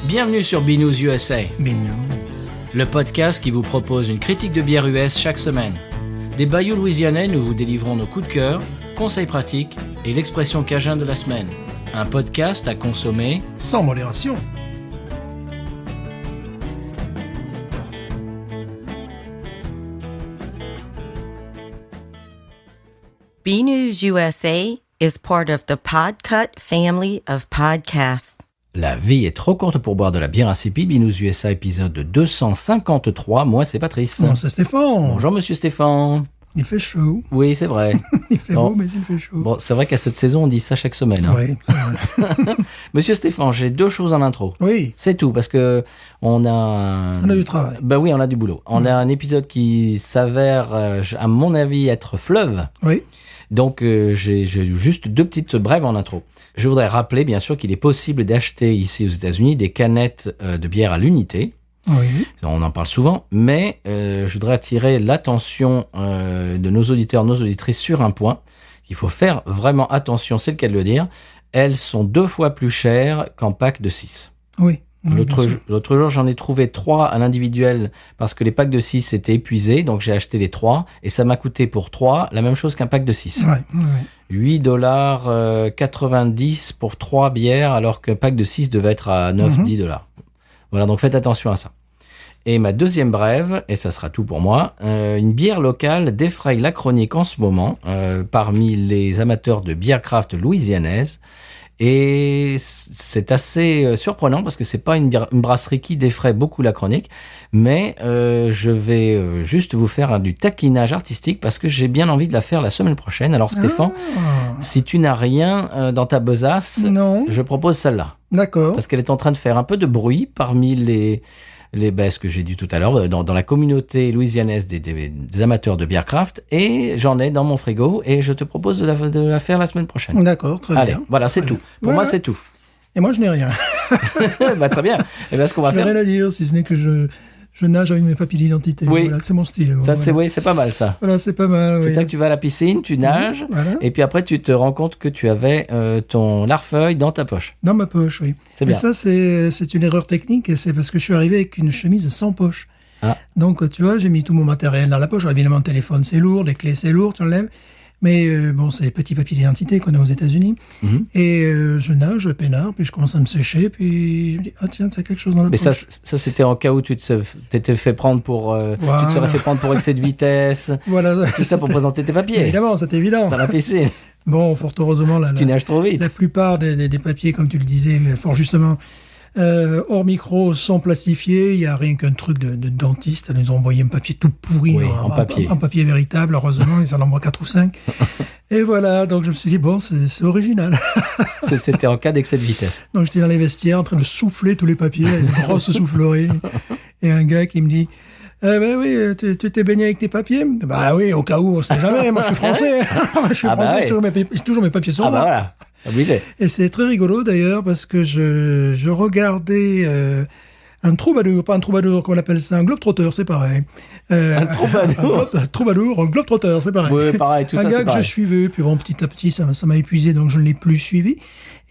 Bienvenue sur Binous USA, Binous. le podcast qui vous propose une critique de bière US chaque semaine. Des bayous louisianais, nous vous délivrons nos coups de cœur, conseils pratiques et l'expression cajun de la semaine. Un podcast à consommer Sans modération. BNews USA is part of the Podcut family of podcasts. La vie est trop courte pour boire de la bière insipide. Binous USA épisode 253. Moi, c'est Patrice. Bon, c'est Stéphane. Bonjour, monsieur Stéphane. Il fait chaud. Oui, c'est vrai. Il fait Bon. beau, mais il fait chaud. Bon, c'est vrai qu'à cette saison, on dit ça chaque semaine. Hein. Oui, c'est vrai. Monsieur Stéphane, j'ai deux choses en intro. Oui, C'est tout, parce que on a... on a du travail. Ben oui, on a du boulot. On a un épisode qui s'avère, à mon avis, être fleuve. Oui, Donc, j'ai juste deux petites brèves en intro. Je voudrais rappeler, bien sûr, qu'il est possible d'acheter ici aux États-Unis des canettes de bière à l'unité. oui. On en parle souvent, mais je voudrais attirer l'attention de nos auditeurs, nos auditrices sur un point. Il faut faire vraiment attention, c'est le cas de le dire. Elles sont 2 fois plus chères qu'en pack de 6. Oui. Oui, bien sûr. L'autre jour, j'en ai trouvé 3 à l'individuel parce que les packs de 6 étaient épuisés. Donc, j'ai acheté les 3 et ça m'a coûté pour 3 la même chose qu'un pack de 6. Ouais, ouais. $8,90 pour 3 bières alors qu'un pack de 6 devait être à 9-10 $. Voilà, donc faites attention à ça. Et ma deuxième brève, et ça sera tout pour moi, une bière locale défraye la chronique en ce moment parmi les amateurs de bière craft louisianaise. Et c'est assez surprenant parce que c'est pas une brasserie qui défraie beaucoup la chronique, mais je vais juste vous faire du taquinage artistique parce que j'ai bien envie de la faire la semaine prochaine. Alors Stéphane, si tu n'as rien dans ta besace, Non, je propose celle-là. d'accord. Parce qu'elle est en train de faire un peu de bruit parmi les ce que j'ai dit tout à l'heure, dans la communauté louisianaise des amateurs de bière craft, et j'en ai dans mon frigo, et je te propose de la faire la semaine prochaine. D'accord, très Allez, bien. voilà, c'est Très tout. bien. Pour moi, c'est tout. Et moi, je n'ai rien. Bah, très bien. Et ben, ce qu'on va Je n'ai faire, rien à dire, si ce n'est que je nage avec mes papiers d'identité. Oui. Voilà, c'est mon style. ça, Voilà. c'est pas mal, ça. Voilà, c'est pas mal. C'est Oui. là que tu vas à la piscine, tu nages, Voilà. et puis après, tu te rends compte que tu avais ton larfeuille dans ta poche. Dans ma poche, oui. C'est Mais bien. ça, c'est une erreur technique, et c'est parce que je suis arrivé avec une chemise sans poche. Ah. Donc, tu vois, j'ai mis tout mon matériel dans la poche. Alors, évidemment, le téléphone, c'est lourd, les clés, c'est lourd, tu enlèves. Mais bon, c'est les petits papiers d'identité qu'on a aux États-Unis. Mhm. Et je nage, je peinard, puis je commence à me sécher, puis je me dis, ah tiens, t'as quelque chose dans la Mais poche. ça c'était en cas où tu t'étais fait prendre pour, Voilà. tu te serais fait prendre pour excès de vitesse, Voilà. tout ça pour présenter tes papiers Évidemment, c'est évident. dans la piscine. Bon, fort heureusement, Si tu nages trop vite. la plupart des papiers, comme tu le disais, fort justement, hors micro, sont plastifiés. Il n'y a rien qu'un truc de dentiste. Ils ont envoyé un papier tout pourri Oui, en papier. En papier véritable. Heureusement, ils en envoient 4 ou 5. Et voilà, donc je me suis dit, bon, c'est original. C'était en cas d'excès de vitesse. Donc j'étais dans les vestiaires en train de souffler tous les papiers, avec une grosse soufflerie. Et un gars qui me dit, ben oui, tu t'es baigné avec tes papiers? Bah oui, au cas où, on sait jamais. Moi, je suis français. Je suis Ah bah français, ouais. j'ai toujours mes papiers sur Ah moi. bah voilà, obligé. Et c'est très rigolo d'ailleurs parce que je regardais un troubadour, pas un troubadour, qu'on appelle ça, un globe-trotteur, c'est pareil. Un troubadour. Un troubadour, un globe-trotteur, c'est pareil. Oui, pareil, tout Un ça gars c'est que je pareil. suivais, puis bon, petit à petit, ça m'a épuisé, donc je ne l'ai plus suivi.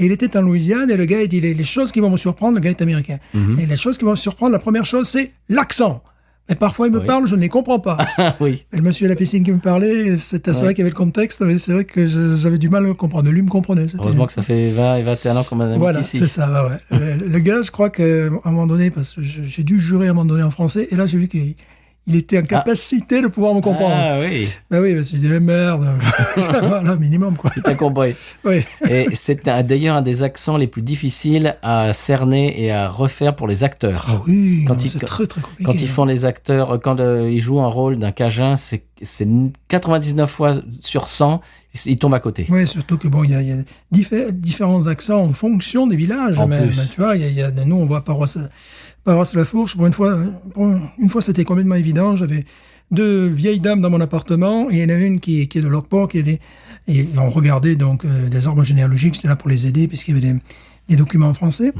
Et il était en Louisiane, et le gars, il dit, les choses qui vont me surprendre, le gars est américain. Et les choses qui vont me surprendre, la première chose, c'est l'accent. Mais parfois, il me Oui. parle, je ne les comprends pas. Ah oui. Et le monsieur à la piscine qui me parlait, c'est vrai qu'il y avait le contexte, mais c'est vrai que j'avais du mal à le comprendre. Lui me comprenait. C'était- Heureusement que ça fait 20 et 21 ans qu'on habite voilà, ici. c'est ça, ouais. Le gars, je crois qu'à un moment donné, parce que j'ai dû jurer à un moment donné en français, et là, j'ai vu qu'il était en capacité de pouvoir me comprendre. Ah oui, Ben oui, parce que je disais, merde, ça va, là, minimum, quoi. t'as compris. Oui, Et c'est d'ailleurs un des accents les plus difficiles à cerner et à refaire pour les acteurs. ah oui, Quand non, il- c'est très, très compliqué. Quand ils font les acteurs, quand ils jouent un rôle d'un Cajun, c'est 99 fois sur 100, ils tombent à côté. Oui, surtout que bon, il y a différents accents en fonction des villages, En même. plus. Tu vois, nous, on voit Paroisse-la-Fourche. Pour une fois, c'était complètement évident. J'avais 2 vieilles dames dans mon appartement, et il y en a une qui est de Lockport, et on regardait donc des arbres généalogiques. J'étais là pour les aider, puisqu'il y avait des documents en français.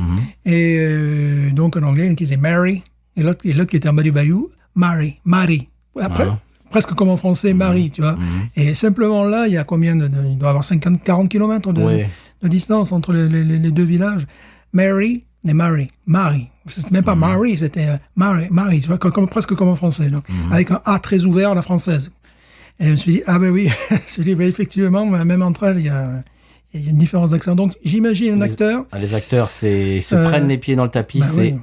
Et donc, en anglais, une qui disait Mary, et l'autre qui était en bas du bayou, Marie. Après, presque comme en français, Marie, tu vois. Et simplement là, il y a combien il doit y avoir 40 kilomètres de distance entre les deux villages. Mary, des Marie. C'était même pas Marie, c'était Marie, tu vois, presque comme en français, donc, avec un A très ouvert à la française. Et je me suis dit, ah ben oui, je me suis dit, effectivement, même entre elles, il y a une différence d'accent. Donc, j'imagine un acteur. Les acteurs, se prennent les pieds dans le tapis, oui.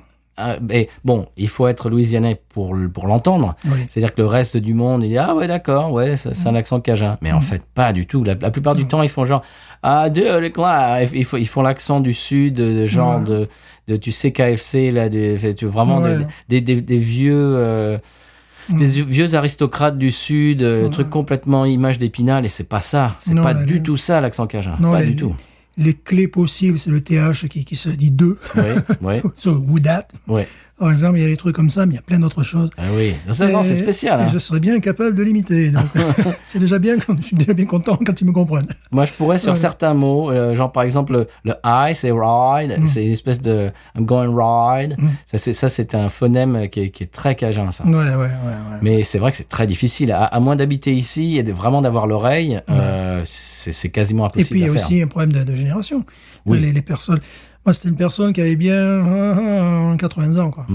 Mais bon, il faut être louisianais pour l'entendre. Oui. C'est-à-dire que le reste du monde, il dit ah ouais d'accord, ouais c'est un accent cajun. Mais en fait pas du tout. La plupart du temps ils font genre ils font l'accent du sud, genre de tu sais KFC là, vraiment des vieux. Des vieux aristocrates du sud, truc complètement image d'Épinal, et c'est pas ça. C'est pas du tout ça l'accent cajun. Non, pas du tout. Les clés possibles, c'est le TH qui se dit 2. Oui. So, would that. Oui. Par exemple, il y a des trucs comme ça, mais il y a plein d'autres choses. Ah oui. Non, c'est spécial. Hein. Je serais bien capable de l'imiter. Donc, c'est déjà bien, je suis déjà bien content quand ils me comprennent. Moi, je pourrais sur certains mots, genre par exemple, le I, c'est ride. C'est une espèce de I'm going ride. Ça, c'est un phonème qui est très cajun, ça. Ouais. Mais c'est vrai que c'est très difficile. À moins d'habiter ici et vraiment d'avoir l'oreille, c'est quasiment impossible. Et puis, il y a à faire. aussi un problème de génération. Oui. Les personnes. Moi, c'était une personne qui avait bien 80 ans, quoi.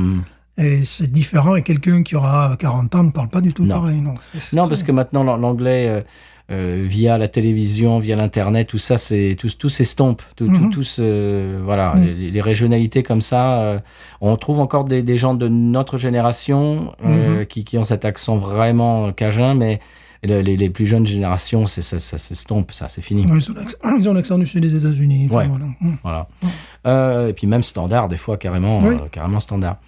Et c'est différent. Et quelqu'un qui aura 40 ans ne parle pas du tout pareil. Donc, parce que maintenant, l'anglais, via la télévision, via l'Internet, tout ça, tout s'estompe. Voilà, les régionalités comme ça. On trouve encore des gens de notre génération qui ont cet accent vraiment cajun, mais les plus jeunes générations, ça s'estompe, ça, c'est fini. Oui, ils ont l'accent du sud des États-Unis. Ouais. Voilà. Et puis même standard, des fois, carrément standard.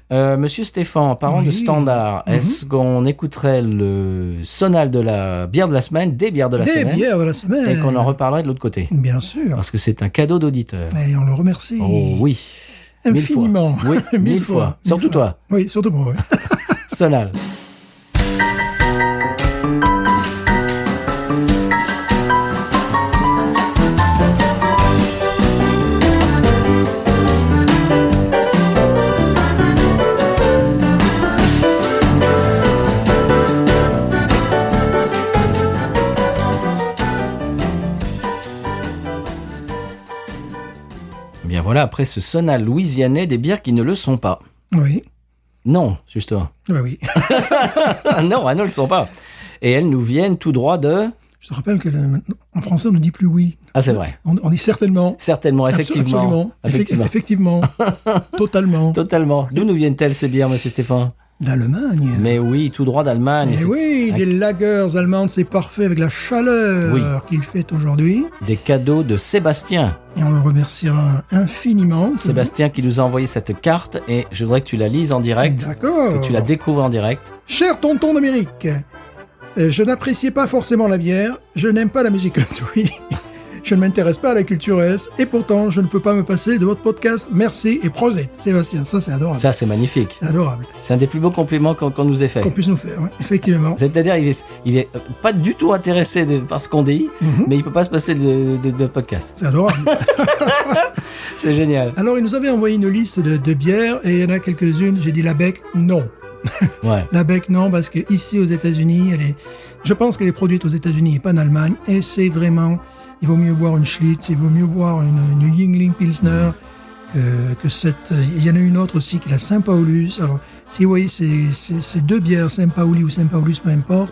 Monsieur Stéphane, en parlant de standard, est-ce qu'on écouterait le sonal de la bière de la semaine, des bières de la semaine, et qu'on en reparlerait de l'autre côté? Bien sûr. Parce que c'est un cadeau d'auditeur. Et on le remercie. Oh oui. Infiniment. 1000 fois. Oui, 1000 fois. Surtout toi. Oui, surtout moi. Oui. Sonal. Bien voilà, après ce sonal louisianais, des bières qui ne le sont pas. Oui. Non, justement. Oui. Non, elles ne le sont pas. Et elles nous viennent tout droit de... Je te rappelle qu'en français, on ne dit plus oui. Ah, c'est vrai. On dit certainement. Certainement, effectivement. Absolument. Effectivement. Totalement. Totalement. D'où nous viennent-elles ces bières, monsieur Stéphane? D'Allemagne. Mais oui, tout droit d'Allemagne. Mais oui, des lagers allemandes, c'est parfait avec la chaleur qu'il fait aujourd'hui. Des cadeaux de Sébastien. Et on le remerciera infiniment. Sébastien qui nous a envoyé cette carte et je voudrais que tu la lises en direct. D'accord. Que tu la découvres en direct. Cher tonton d'Amérique, je n'appréciais pas forcément la bière, je n'aime pas la musique country. Je ne m'intéresse pas à la culture S, et pourtant, je ne peux pas me passer de votre podcast. Merci et prosit, Sébastien. Ça, c'est adorable. Ça, c'est magnifique. C'est adorable. C'est un des plus beaux compliments qu'on nous ait fait. Qu'on puisse nous faire, oui, effectivement. C'est-à-dire, il est pas du tout intéressé par ce qu'on dit, mais il peut pas se passer de podcast. C'est adorable. C'est génial. Alors, il nous avait envoyé une liste de bières, et il y en a quelques-unes. J'ai dit la bec, non. Ouais. La bec, non, parce que ici aux États-Unis, je pense qu'elle est produite aux États-Unis et pas en Allemagne, et c'est vraiment... Il vaut mieux boire une Schlitz, il vaut mieux boire une Yuengling Pilsner que cette... Il y en a une autre aussi qui est la Saint-Paulus. Alors, si vous voyez, c'est deux bières, Saint-Pauli ou Saint-Paulus, peu importe.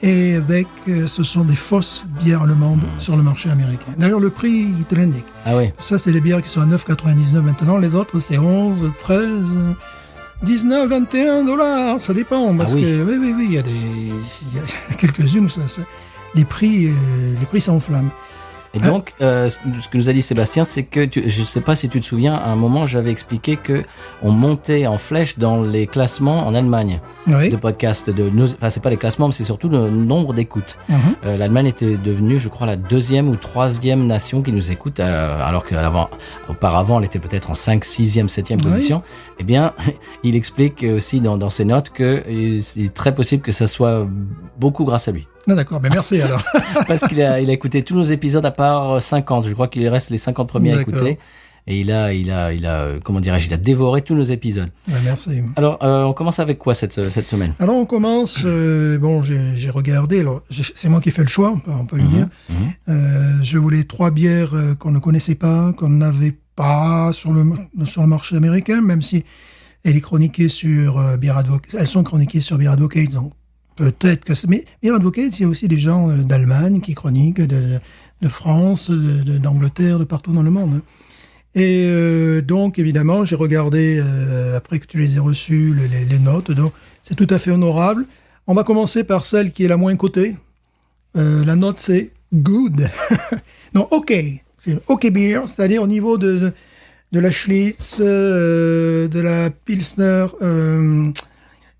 Et avec, ce sont des fausses bières allemandes sur le marché américain. D'ailleurs, le prix, il te l'indique. Ah oui. Ça, c'est les bières qui sont à 9,99 maintenant. Les autres, c'est 11, 13... 19, 21 $, ça dépend. Parce que, oui, il y a quelques-unes où les prix s'enflamment. Et donc, ce que nous a dit Sébastien, c'est que, je ne sais pas si tu te souviens, à un moment, j'avais expliqué que on montait en flèche dans les classements en Allemagne de podcasts. Enfin, c'est pas les classements, mais c'est surtout le nombre d'écoutes. L'Allemagne était devenue, je crois, la 2e ou 3e nation qui nous écoute, alors qu'auparavant, elle était peut-être en 5, 6e, 7e position. Eh bien, il explique aussi dans ses notes que c'est très possible que ça soit beaucoup grâce à lui. Ah, d'accord, ben merci alors. Parce qu'il a écouté tous nos épisodes à part 50. Je crois qu'il reste les 50 premiers à écouter. Et il a, comment dirais-je, il a dévoré tous nos épisodes. Ben, merci. Alors, on commence avec quoi cette semaine? Alors, on commence, j'ai regardé, alors, c'est moi qui ai fait le choix, on peut le dire. Je voulais 3 bières qu'on ne connaissait pas, qu'on n'avait pas sur le marché américain, même si elle est chroniquée sur Beer Advocate. Elles sont chroniquées sur Beer Advocate, donc peut-être que... Mais Beer Advocate, il y a aussi des gens d'Allemagne qui chroniquent, de France, d'Angleterre, de partout dans le monde. Et donc, évidemment, j'ai regardé, après que tu les aies reçues, les notes, donc c'est tout à fait honorable. On va commencer par celle qui est la moins cotée. La note, c'est good. Non, OK. C'est OK beer, c'est-à-dire au niveau de la Schlitz, de la Pilsner,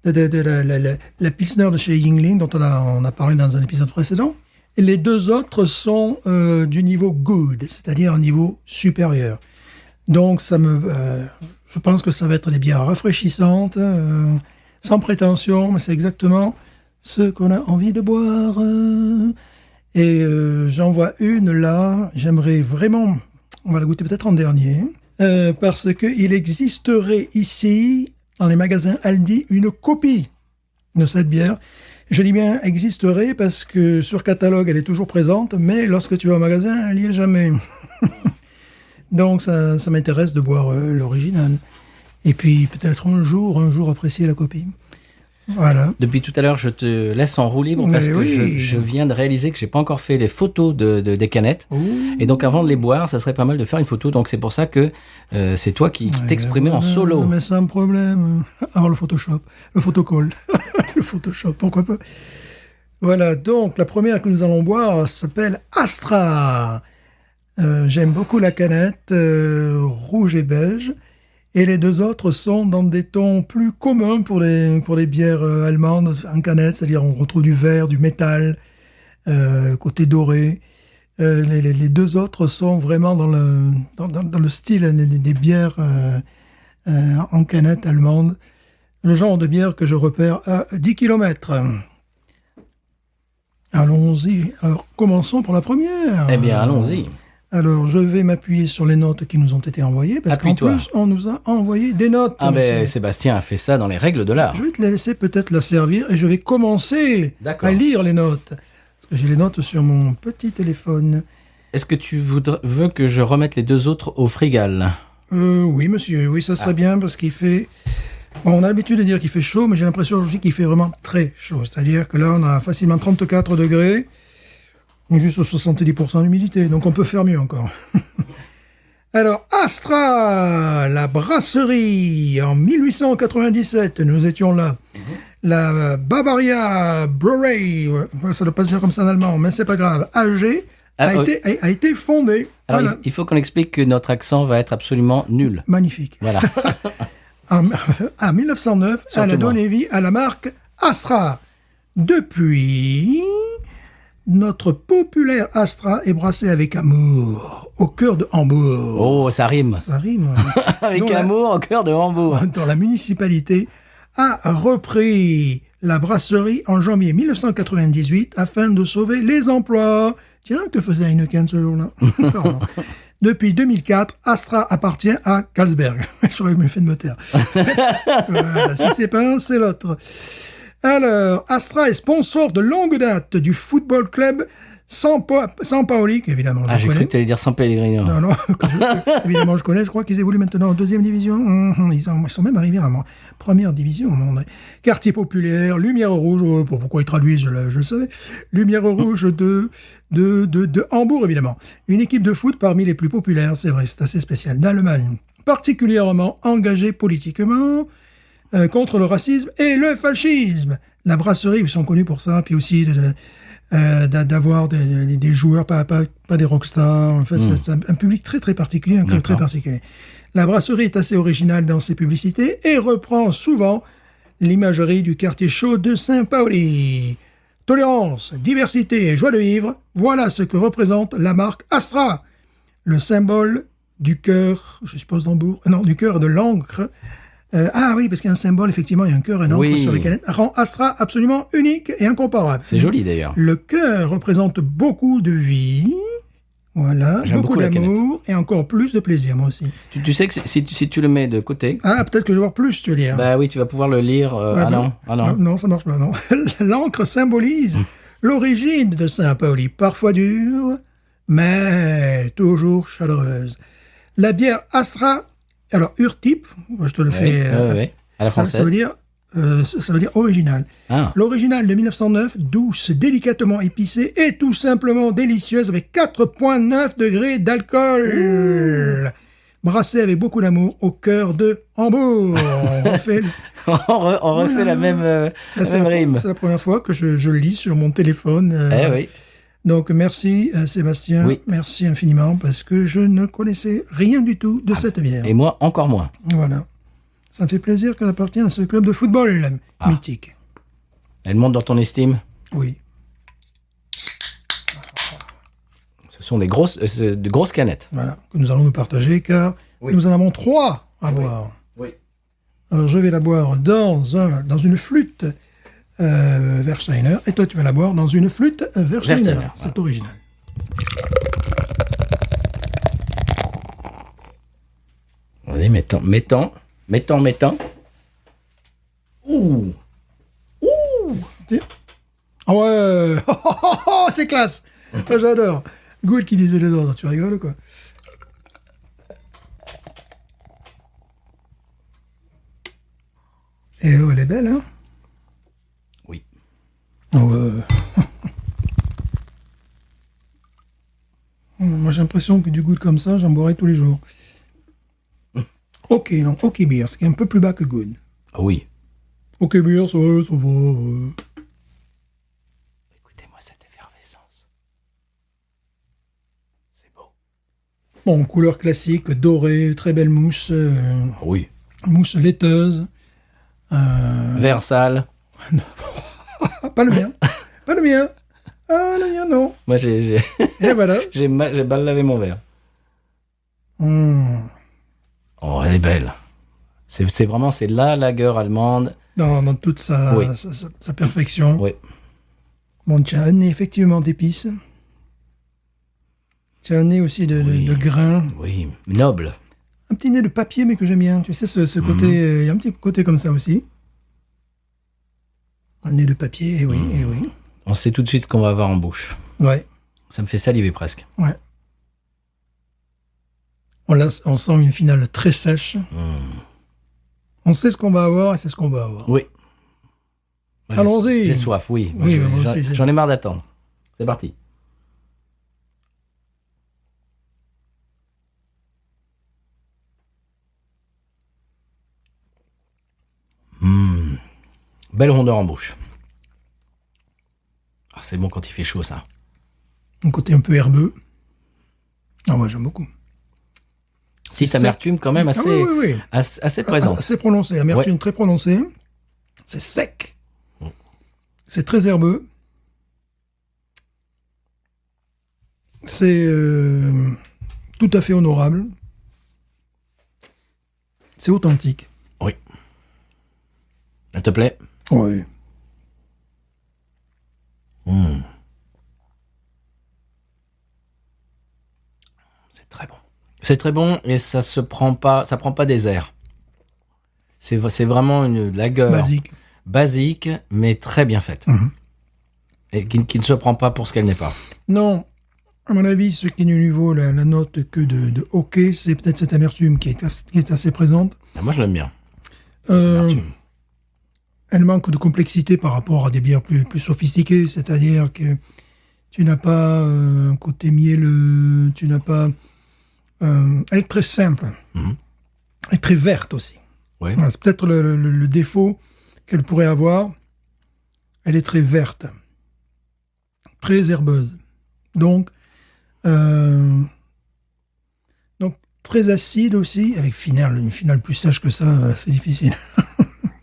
la Pilsner de chez Yuengling, dont on a parlé dans un épisode précédent. Et les deux autres sont du niveau good, c'est-à-dire un niveau supérieur. Donc, je pense que ça va être des bières rafraîchissantes, sans prétention, mais c'est exactement ce qu'on a envie de boire. Et j'en vois une là, j'aimerais vraiment, on va la goûter peut-être en dernier, parce qu'il existerait ici, dans les magasins Aldi, une copie de cette bière. Je dis bien existerait parce que sur catalogue, elle est toujours présente, mais lorsque tu vas au magasin, elle n'y est jamais. Donc ça m'intéresse de boire l'original. Et puis peut-être un jour apprécier la copie. Voilà. Depuis tout à l'heure, je te laisse en roue libre parce que je viens de réaliser que j'ai pas encore fait les photos des canettes. Ouh. Et donc avant de les boire, ça serait pas mal de faire une photo. Donc c'est pour ça que c'est toi qui t'exprimais en solo. Mais sans problème. Alors le Photoshop, le photocall, le Photoshop, pourquoi pas. Voilà, donc la première que nous allons boire s'appelle Astra. J'aime beaucoup la canette, rouge et beige. Et les deux autres sont dans des tons plus communs pour les bières allemandes en canette, c'est-à-dire on retrouve du vert, du métal, côté doré. Les deux autres sont vraiment dans le style des bières en canette allemande, le genre de bière que je repère à 10 km. Allons-y. Alors, commençons pour la première. Eh bien, allons-y. Alors, je vais m'appuyer sur les notes qui nous ont été envoyées, parce qu'en plus, on nous a envoyé des notes. Ah ben, Sébastien a fait ça dans les règles de l'art. Je vais te laisser peut-être la servir, et je vais commencer à lire les notes. Parce que j'ai les notes sur mon petit téléphone. Est-ce que tu veux que je remette les deux autres au frigal ? Oui, monsieur, oui, ça serait bien, parce qu'il fait... Bon, on a l'habitude de dire qu'il fait chaud, mais j'ai l'impression aujourd'hui qu'il fait vraiment très chaud. C'est-à-dire que là, on a facilement 34 degrés, juste 70% d'humidité, donc on peut faire mieux encore. Alors, Astra, la brasserie, en 1897, nous étions là. La Bavaria Brewery, ça ne doit pas se dire comme ça en allemand, mais c'est pas grave, AG, a été fondée. Alors, voilà. il faut qu'on explique que notre accent va être absolument nul. Magnifique. Voilà. En 1909, elle a donné vie à la marque Astra. Depuis... Notre populaire Astra est brassé avec amour, au cœur de Hambourg. Oh, ça rime. Ça rime. Avec amour, au cœur de Hambourg. Dont la municipalité a repris la brasserie en janvier 1998 afin de sauver les emplois. Tiens, que faisait Heineken ce jour-là? Depuis 2004, Astra appartient à Carlsberg. J'aurais mieux fait de me taire. Voilà, si c'est pas un, c'est l'autre. Alors, Astra est sponsor de longue date du football club San Paoli, qu'évidemment je j'ai connais. cru que tu allais dire San Pellegrino. Non, évidemment je connais. Je crois qu'ils évoluent maintenant en deuxième division. Ils sont même arrivés à la première division. Quartier populaire, lumière rouge. Pourquoi ils traduisent, je le savais. Lumière rouge de Hambourg, évidemment. Une équipe de foot parmi les plus populaires, c'est vrai, c'est assez spécial, d'Allemagne. Particulièrement engagée politiquement, contre le racisme et le fascisme. La brasserie, ils sont connus pour ça, puis aussi d'avoir des joueurs, pas des rockstars. En fait, c'est un public très très particulier, un club très particulier. La brasserie est assez originale dans ses publicités et reprend souvent l'imagerie du quartier chaud de Saint-Pauli. Tolérance, diversité et joie de vivre, voilà ce que représente la marque Astra. Le symbole du cœur, je suppose d'Hambourg, non, du cœur et de l'encre. Oui, parce qu'il y a un symbole, effectivement, il y a un cœur et une encre sur les canettes, rend Astra absolument unique et incomparable. C'est joli, d'ailleurs. Le cœur représente beaucoup de vie, voilà, beaucoup d'amour et encore plus de plaisir, moi aussi. Tu sais que si tu le mets de côté... Ah, peut-être que je vais voir plus, tu veux dire. Bah oui, tu vas pouvoir le lire. Non, ça marche pas, non. L'encre symbolise l'origine de Saint-Pauli, parfois dure, mais toujours chaleureuse. La bière Astra, alors Urtype, je te le fais à la ça française. ça veut dire original. Ah. L'original de 1909, douce, délicatement épicée et tout simplement délicieuse avec 4,9 degrés d'alcool. Brassée avec beaucoup d'amour au cœur de Hambourg. On refait On refait la même rime. C'est la première fois que je le lis sur mon téléphone. Oui. Donc merci Sébastien, Oui. merci infiniment parce que je ne connaissais rien du tout de cette bière. Et moi, encore moins. Voilà. Ça me fait plaisir qu'elle appartienne à ce club de football mythique. Elle monte dans ton estime. Oui. Ce sont de grosses canettes. Voilà, que nous allons nous partager car nous en avons 3 à boire. Oui. Alors je vais la boire dans une flûte Wersteiner et toi tu vas la boire dans une flûte Wersteiner. Wersteiner, C'est original. Allez, mettons. Ouh. Tiens. Ah ouais. C'est classe. Ça, j'adore. Good qui disait les autres, tu rigoles quoi. Et elle est belle, hein? Oui. Moi, j'ai l'impression que du goût comme ça, j'en boirais tous les jours. Ok, non, ok beer, c'est un peu plus bas que good. Ah oui. Ok beer, ça va. Écoutez-moi cette effervescence. C'est beau. Bon, couleur classique, dorée, très belle mousse, Oui. mousse laiteuse. Vert sale. Ah, pas le mien, pas le mien. Ah, le mien, non. Moi, j'ai Et voilà. j'ai mal lavé mon verre. Mmh. Oh, elle est belle. C'est vraiment, c'est la lager allemande. Dans toute sa, Oui. sa perfection. Oui. Bon, tu as un nez effectivement d'épices. Tu as un nez aussi de grains. Oui. Noble. Un petit nez de papier, mais que j'aime bien. Tu sais, ce côté... Il y a un petit côté comme ça aussi. Un nez de papier, et oui, et oui. On sait tout de suite ce qu'on va avoir en bouche. Ouais, Ça me fait saliver presque. ouais. On sent une finale très sèche. On sait ce qu'on va avoir et c'est ce qu'on va avoir. Oui. Moi, Allons-y. J'ai soif, oui. Moi, Oui, moi aussi, j'en ai marre d'attendre. C'est parti. Belle rondeur en bouche. Ah, c'est bon quand il fait chaud, ça. Un côté un peu herbeux. Ah, moi, j'aime beaucoup. Petite sec. amertume quand même assez, Ah, oui. assez présente. Assez prononcé. Amertume très prononcée. C'est sec. C'est très herbeux. C'est tout à fait honorable. C'est authentique. Oui. Elle te plaît? Oui. C'est très bon. C'est très bon et ça prend pas des airs. C'est vraiment une lager basique, mais très bien faite. Et qui ne se prend pas pour ce qu'elle n'est pas. Non, à mon avis, ce qui ne lui vaut la note que de hockey, c'est peut-être cette amertume qui est assez présente. Ah, moi, je l'aime bien. Elle manque de complexité par rapport à des bières plus sophistiquées, c'est-à-dire que tu n'as pas un côté mielleux, tu n'as pas... elle est très simple. Elle est très verte aussi. Oui. Voilà, c'est peut-être le défaut qu'elle pourrait avoir. Elle est très verte. Très herbeuse. Donc très acide aussi, avec une finale plus sèche que ça, c'est difficile.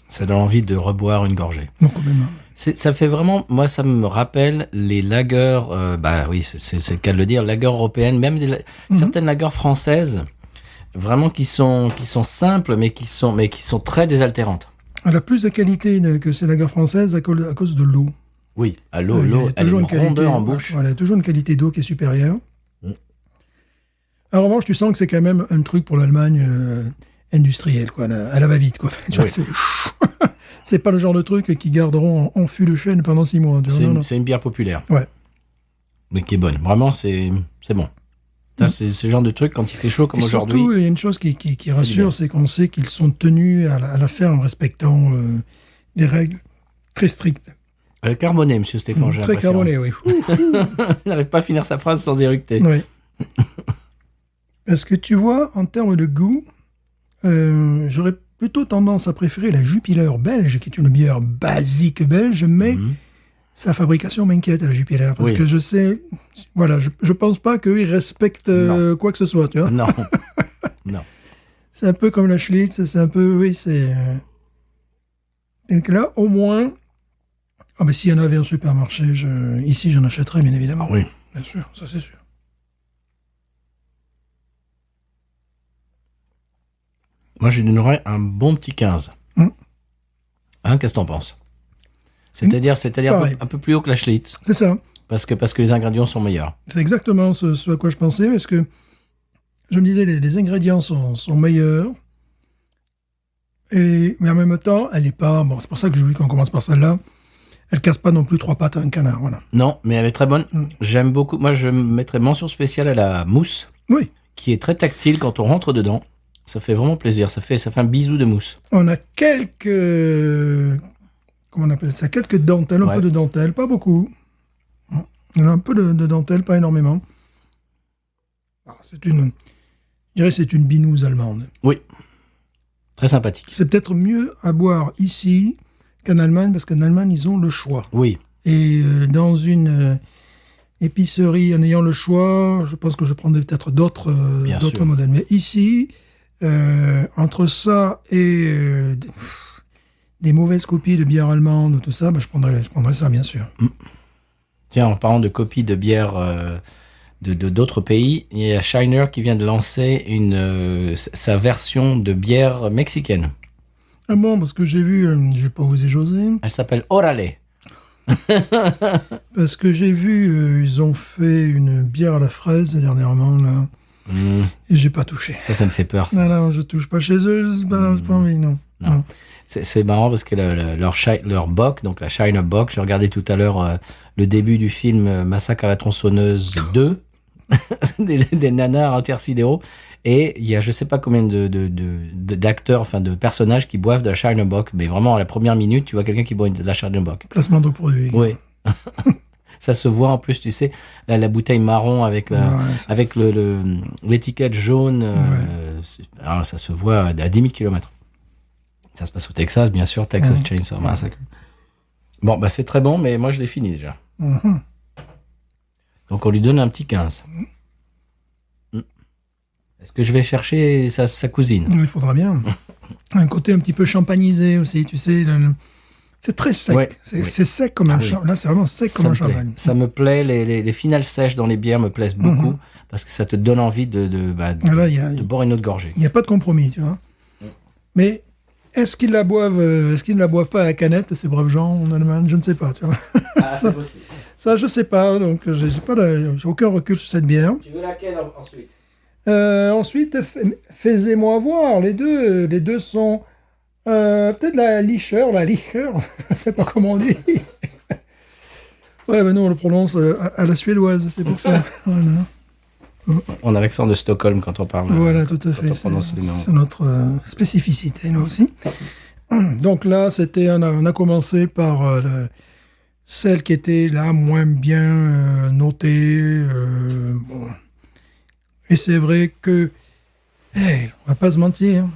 Ça donne envie de reboire une gorgée. Non, quand même. Ça fait vraiment, moi, ça me rappelle les lagers, bah oui, c'est le cas de le dire, lagers européennes, même certaines lagers françaises, vraiment qui sont simples, mais qui sont très désaltérantes. Elle a plus de qualité que ces lagers françaises à cause de l'eau. Oui, à l'eau, Il y a elle a toujours une qualité, rondeur en bouche. Voilà, il y a toujours une qualité d'eau qui est supérieure. En revanche, tu sens que c'est quand même un truc pour l'Allemagne industrielle, quoi. Elle va vite, quoi. Tu vois, c'est pas le genre de truc qui garderont en fût de chêne pendant 6 mois. Tu vois, C'est une bière populaire. Ouais. Mais qui est bonne. Vraiment, c'est bon. Ça, c'est ce genre de truc, quand il fait chaud comme Et aujourd'hui. surtout, il y a une chose qui rassure, c'est qu'on sait qu'ils sont tenus à la ferme en respectant des règles très strictes. Carboné, monsieur Stéphane, j'ai Très l'impression. carboné, oui. Il n'arrive pas à finir sa phrase sans éructer. Oui. Parce que tu vois, en termes de goût, j'aurais plutôt tendance à préférer la Jupiler belge, qui est une bière basique belge, mais sa fabrication m'inquiète, la Jupiler, parce que je sais, voilà, je pense pas qu'ils respectent quoi que ce soit, tu vois. Non. Non. C'est un peu comme la Schlitz, c'est un peu, oui, c'est... Donc là, au moins... Ah ben s'il y en avait en supermarché, ici j'en achèterais, bien évidemment. Oui. Bien sûr, ça c'est sûr. Moi, je lui donnerais un bon petit 15. Hein, qu'est-ce que t'en penses? C'est-à-dire un peu plus haut que la Schlitz. C'est ça. Parce que les ingrédients sont meilleurs. C'est exactement ce à quoi je pensais, parce que je me disais, les ingrédients sont meilleurs, mais en même temps, elle est pas... Bon, c'est pour ça que j'ai voulu qu'on commence par celle-là. Elle casse pas non plus 3 pattes à un canard, voilà. Non, mais elle est très bonne. J'aime beaucoup. Moi, je mettrais mention spéciale à la mousse, Oui. qui est très tactile quand on rentre dedans. Ça fait vraiment plaisir. Ça fait un bisou de mousse. On a quelques... Comment on appelle ça? Quelques dentelles, un peu de dentelle, pas beaucoup. On a un peu de dentelle, pas énormément. Alors, je dirais que c'est une binouse allemande. Oui. Très sympathique. C'est peut-être mieux à boire ici qu'en Allemagne, parce qu'en Allemagne, ils ont le choix. Oui. Et dans une épicerie, en ayant le choix, je pense que je prendrais peut-être d'autres modèles. Mais ici, entre ça et des mauvaises copies de bière allemande, tout ça, je prendrais ça, bien sûr. Tiens, en parlant de copies de bières d'autres pays, il y a Shiner qui vient de lancer sa version de bière mexicaine. Ah bon, parce que j'ai vu, j'ai pas osé José. Elle s'appelle Orale. Parce que j'ai vu, ils ont fait une bière à la fraise dernièrement, là. Et j'ai pas touché. Ça me fait peur. Ça. Non, je touche pas chez eux, c'est pas envie, non. C'est marrant parce que leur bock, donc la Shiner Bock, j'ai regardé tout à l'heure le début du film Massacre à la tronçonneuse 2, des nanars intersidéraux, et il y a je sais pas combien d'acteurs, enfin de personnages qui boivent de la Shiner Bock, mais vraiment à la première minute, tu vois quelqu'un qui boit de la Shiner Bock. Placement de produit. Oui. Ça se voit en plus, tu sais, la bouteille marron avec l'étiquette jaune, alors ça se voit à 10 000 km. Ça se passe au Texas, bien sûr, Texas Chainsaw Massacre. Bon, c'est très bon, mais moi je l'ai fini déjà. Donc on lui donne un petit 15. Est-ce que je vais chercher sa cousine? Il faudra bien. Un côté un petit peu champagnisé aussi, tu sais. C'est très sec. Ouais, c'est sec comme un champagne. Là, c'est vraiment sec comme un champagne. Ça me plaît. Les finales sèches dans les bières me plaisent beaucoup parce que ça te donne envie de boire une autre gorgée. Il n'y a pas de compromis, tu vois. Mais est-ce qu'ils la boivent pas à la canette, ces braves gens en Allemagne? Je ne sais pas, tu vois. Ah, c'est possible. Ça, je sais pas. Donc, j'ai aucun recul sur cette bière. Tu veux laquelle ensuite? Ensuite, fais-moi voir. Les deux sont peut-être la licheur, je sais pas comment on dit. Ouais, mais nous on le prononce à la suédoise, c'est pour ça. Voilà. On a l'accent de Stockholm quand on parle. Voilà, tout à fait. C'est notre spécificité, nous aussi. Donc là, on a commencé par celle qui était là moins bien notée. Bon. Et c'est vrai que, on va pas se mentir,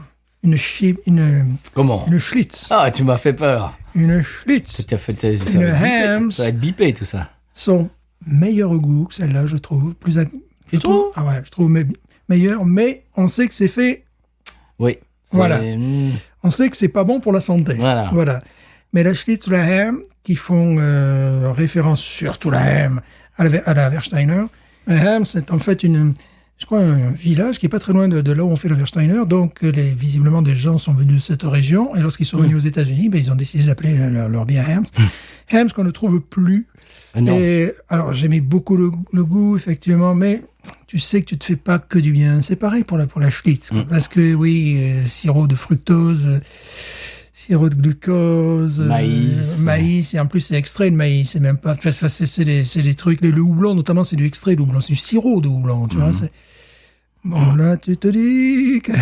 Comment? Une Schlitz. Ah, tu m'as fait peur. Une Schlitz. Une Hams. Ça va être bipé, tout ça. Sont meilleurs au goût que celle-là, je trouve. Tu trouves? Ah ouais, je trouve meilleur, mais on sait que c'est fait. Oui. Voilà. On sait que c'est pas bon pour la santé. Voilà. Mais la Schlitz ou la Ham, qui font référence surtout la Ham à la Wersteiner. La Ham, c'est en fait je crois, un village qui est pas très loin de là où on fait le Wersteiner. Donc, visiblement, des gens sont venus de cette région. Et lorsqu'ils sont venus aux États-Unis, ils ont décidé d'appeler leur bière Hams. Hams qu'on ne trouve plus. Non. Et, alors, j'aimais beaucoup le goût, effectivement, mais tu sais que tu te fais pas que du bien. C'est pareil pour la Schlitz. Parce que, oui, sirop de fructose, sirop de glucose, maïs, et en plus c'est extrait de maïs, c'est même pas, c'est des trucs, le houblon notamment, c'est du extrait de houblon, c'est du sirop de houblon, tu vois, Bon, là, tu te dis que...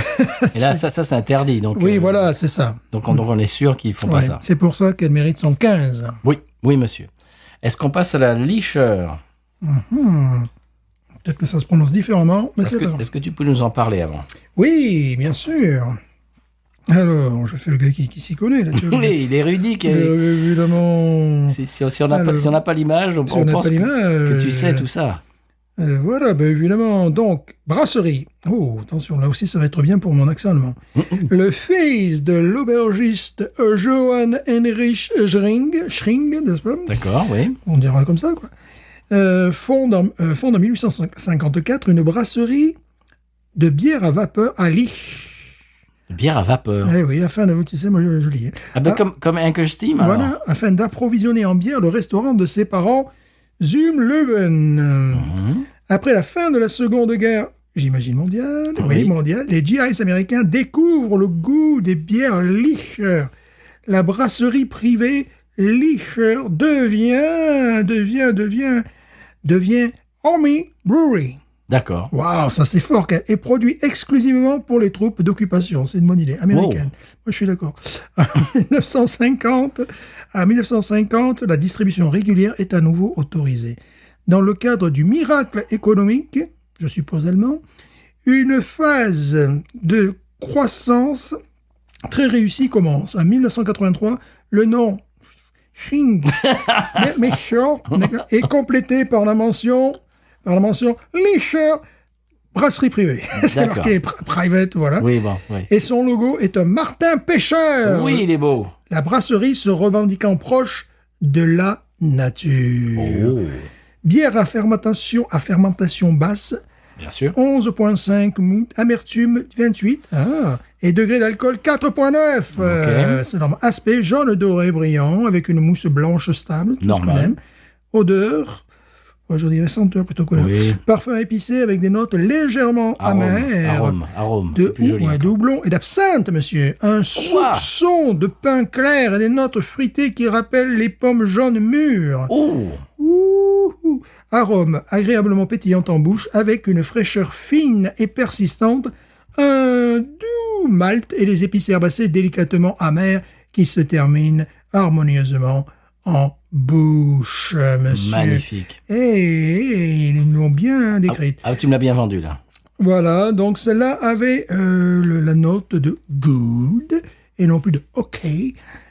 Et là, ça c'est interdit. Donc, Oui, voilà, c'est ça. Donc on est sûr qu'ils font pas Ouais, ça. c'est pour ça qu'elle mérite son 15. Oui, oui, monsieur. Est-ce qu'on passe à la licheur? Peut-être que ça se prononce différemment, mais c'est pas grave. Est-ce que tu peux nous en parler avant? Oui, bien sûr. Alors, je fais le gars qui s'y connaît, là. Tu vois. Oui, il est rudique. Évidemment. Si on n'a pas l'image, on on n'a pense pas l'image, que tu sais tout ça. Voilà, évidemment. Donc, brasserie. Oh, attention, là aussi, ça va être bien pour mon accent allemand. Le fils de l'aubergiste Johann Heinrich Schring, n'est-ce pas? D'accord, oui. On dira comme ça, quoi. Fonde en 1854 une brasserie de bière à vapeur à Lich. Bière à vapeur. Eh oui, afin de, tu sais, moi je lis. Ah ben comme Ankersteam, alors. Voilà, afin d'approvisionner en bière le restaurant de ses parents Zumlöwen. Après la fin de la Seconde Guerre, j'imagine mondiale, Oui. mondiale, les GIs américains découvrent le goût des bières Licher. La brasserie privée Licher devient Army Brewery. D'accord. Waouh, ça c'est fort, et produit exclusivement pour les troupes d'occupation. C'est une bonne idée, américaine. Moi, je suis d'accord. En 1950, la distribution régulière est à nouveau autorisée. Dans le cadre du miracle économique, je suppose allemand, une phase de croissance très réussie commence. En 1983, le nom Sching est complété par la mention Licher, brasserie privée. C'est marqué private, voilà. Oui, bon, oui. Et son logo est un martin pêcheur. Oui, il est beau. La brasserie se revendiquant proche de la nature. Oh. Bière à fermentation basse, Bien sûr. 11,5 mou, amertume 28, et degré d'alcool 4,9. C'est normal. Aspect jaune doré brillant avec une mousse blanche stable, tout ce qu'on aime. Odeur, je dirais senteur plutôt que Oui. Parfum épicé avec des notes légèrement amères. Arôme. De C'est plus joli. houblon et d'absinthe, monsieur. Un soupçon de pain clair et des notes fruitées qui rappellent les pommes jaunes mûres. Oh. Ouh. Arôme agréablement pétillant en bouche avec une fraîcheur fine et persistante. Un doux malt et les épices herbacées délicatement amères qui se terminent harmonieusement en bouche, monsieur. Magnifique. Et ils l'ont bien décrite. Ah, tu me l'as bien vendu, là. Voilà, donc celle-là avait la note de good et non plus de OK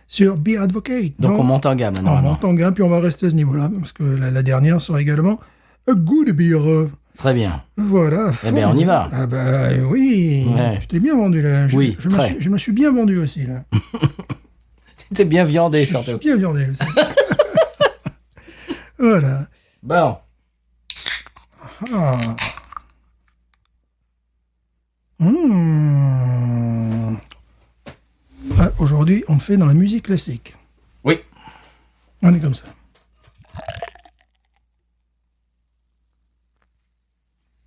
sur Beer Advocate. Donc on monte en gamme, On normalement. monte en gamme, puis on va rester à ce niveau-là, parce que la dernière sera également a good beer. Très bien. Voilà. Eh bien, on y va. Ah ben oui, Ouais. je t'ai bien vendu là. Oui, Je me suis bien vendu aussi là. T'es bien viandé, Je suis surtout. bien viandé aussi. Voilà. Bon. Ah. Ah, aujourd'hui, on fait dans la musique classique. Oui. On est comme ça.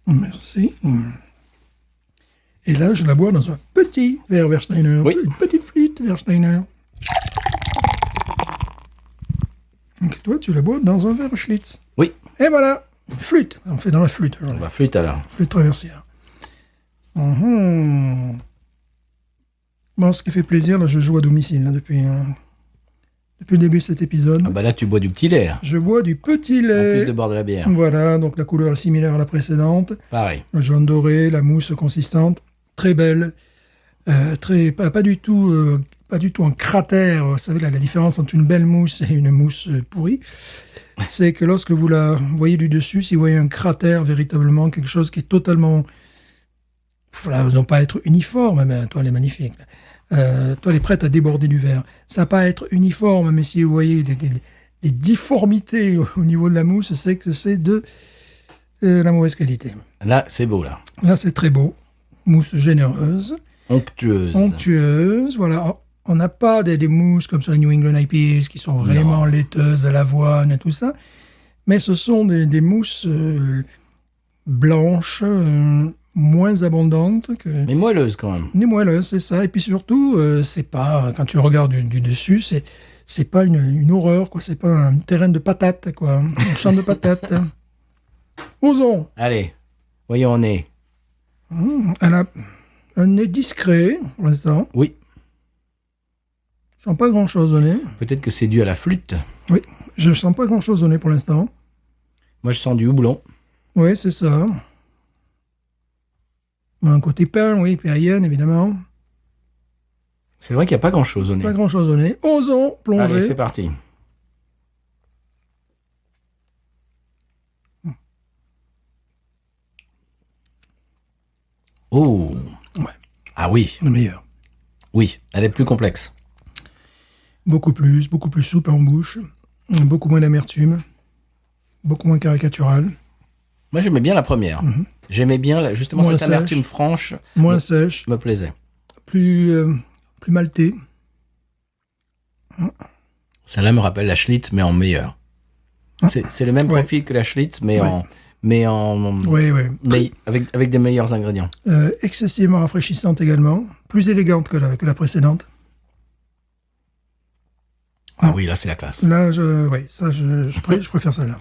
Merci. Et là, je la bois dans un petit verre Wersteiner. Oui. Une petite flûte Wersteiner. Donc toi, tu la bois dans un verre Schlitz. Oui. Et voilà. Flûte. On fait dans la flûte. On va flûte alors. Flûte traversière. Bon, ce qui fait plaisir, là, je joue à domicile là, depuis le début de cet épisode. Ah bah là, tu bois du petit lait, là. Je bois du petit En lait. plus de boire de la bière. Voilà, donc la couleur est similaire à la précédente. Pareil. Le jaune doré, la mousse consistante, très belle. Pas du tout en cratère. Vous savez, la différence entre une belle mousse et une mousse pourrie, c'est que lorsque vous la voyez du dessus, si vous voyez un cratère, véritablement, quelque chose qui est totalement... Voilà, ils n'ont pas à être uniforme, mais toi, elle est magnifique. Toi, elle est prête à déborder du verre. Ça n'a pas à être uniforme, mais si vous voyez des difformités au niveau de la mousse, c'est que c'est de la mauvaise qualité. Là, c'est beau, là. Là, c'est très beau. Mousse généreuse. Onctueuse, voilà. On n'a pas des mousses comme sur les New England IPAs qui sont vraiment laiteuses à l'avoine et tout ça. Mais ce sont des mousses blanches, moins abondantes que... Mais moelleuse, quand même. Des moelleuses, c'est ça. Et puis surtout, c'est pas, quand tu regardes du dessus, c'est pas une horreur, quoi. C'est pas un terrain de patates, quoi. Un champ de patates. Osons. Allez, voyons, on est. Elle a un nez discret, pour l'instant. Oui. Je sens pas grand-chose au nez. Peut-être que c'est dû à la flûte. Oui, je sens pas grand-chose au nez pour l'instant. Moi, je sens du houblon. Oui, c'est ça. Un côté pain, oui, Périenne, évidemment. C'est vrai qu'il n'y a pas grand-chose au nez. Pas grand-chose au nez. Osons plonger. Allez, c'est parti. Oh. Ouais. Ah oui, Le meilleur. oui, elle est plus complexe. Beaucoup plus souple en bouche. Beaucoup moins d'amertume. Beaucoup moins caricatural. Moi, j'aimais bien la première. J'aimais bien, justement, Moins cette sèche. amertume franche Moins sèche. me plaisait. Plus maltais. Celle-là me rappelle la Schlitz, mais en meilleur. C'est le même Ouais. profil que la Schlitz, mais Ouais. Oui, oui. mais avec des meilleurs ingrédients. Excessivement rafraîchissante également. Plus élégante que la précédente. Ah oui, là, c'est la classe. Là, je préfère celle-là.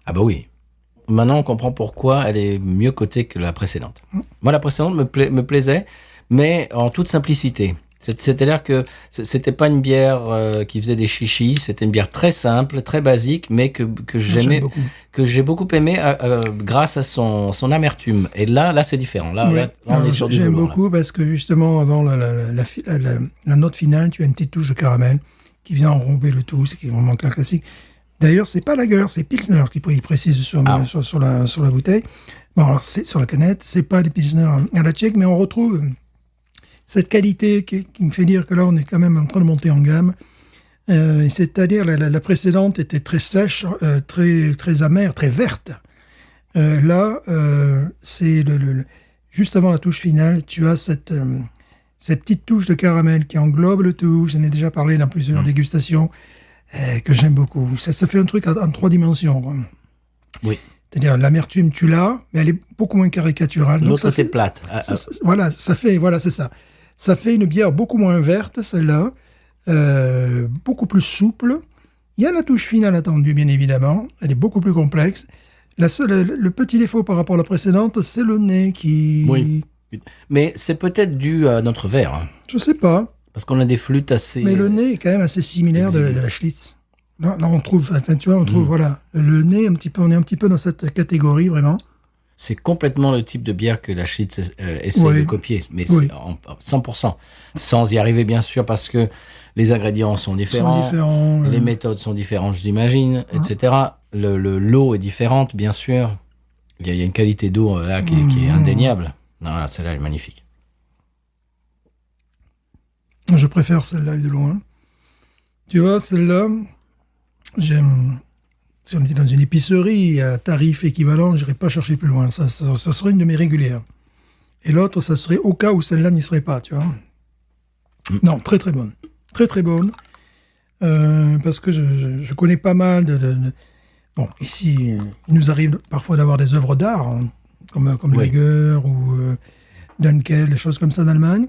Ah bah oui. Maintenant, on comprend pourquoi elle est mieux cotée que la précédente. Moi, la précédente me plaisait, mais en toute simplicité. C'est-à-dire que c'était pas une bière qui faisait des chichis, c'était une bière très simple, très basique, mais que J'aime j'aimais, beaucoup. que j'ai beaucoup aimé grâce à son amertume. Et là, c'est différent. Là, Ouais. là, on Alors, est sur du j'aime velours, là. beaucoup parce que justement, avant la note finale, tu as une petite touche de caramel qui vient enrober le tout, c'est qui est vraiment un classique. D'ailleurs, c'est pas Lager, c'est Pilsner qui précise sur la bouteille. Bon, alors, c'est sur la canette, c'est pas des Pilsner à la tchèque, mais on retrouve cette qualité qui me fait dire que là, on est quand même en train de monter en gamme. C'est-à-dire, la précédente était très sèche, très amère, très verte. Là, c'est juste avant la touche finale, tu as cette petite touche de caramel qui englobe le tout. J'en ai déjà parlé dans plusieurs dégustations, que j'aime beaucoup. Ça fait un truc en 3 dimensions, quoi. Oui. C'est-à-dire, l'amertume, tu l'as, mais elle est beaucoup moins caricaturale. Donc, L'autre ça était fait- plate. voilà, c'est ça. Ça fait une bière beaucoup moins verte, celle-là, beaucoup plus souple. Il y a la touche finale attendue, bien évidemment. Elle est beaucoup plus complexe. Le petit défaut par rapport à la précédente, c'est le nez qui... Oui. Mais c'est peut-être dû à notre verre, hein, Je sais pas, parce qu'on a des flûtes assez... mais le nez est quand même assez similaire de la Schlitz. Là, on trouve, enfin, tu vois, voilà, le nez, on est un petit peu dans cette catégorie, vraiment. C'est complètement le type de bière que la Schlitz essaie Oui. de copier, mais Oui. c'est en 100%. Sans y arriver, bien sûr, parce que les ingrédients sont différents, différents, les méthodes sont différentes, j'imagine, etc. L'eau est différente, bien sûr. Il y a une qualité d'eau là qui est indéniable. Non, là, celle-là elle est magnifique. Je préfère celle-là de loin. Tu vois, celle-là, j'aime... Si on était dans une épicerie à tarif équivalent, j'irais pas chercher plus loin. Ça serait une de mes régulières. Et l'autre, ça serait au cas où celle-là n'y serait pas, tu vois. Non, très très bonne. Très très bonne. Parce que je connais pas mal de... Bon, ici, il nous arrive parfois d'avoir des œuvres d'art, hein, comme Oui. Lager ou Dunkel, des choses comme ça d'Allemagne.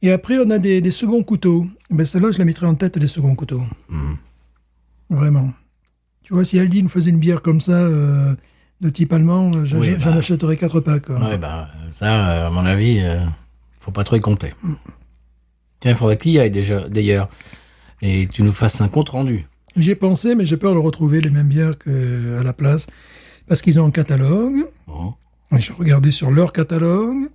Et après, on a des seconds couteaux. Ben, celle-là, je la mettrais en tête des seconds couteaux. Vraiment. Tu vois, si Aldi nous faisait une bière comme ça, de type allemand, j'en achèterais 4 packs. Quoi. Ouais, bah, ça, à mon avis, faut pas trop y compter. Tiens, il faudrait qu'il y aille déjà, d'ailleurs, et tu nous fasses un compte rendu. J'y ai pensé, mais j'ai peur de retrouver les mêmes bières qu'à la place, parce qu'ils ont un catalogue. Bon. J'ai regardé sur leur catalogue.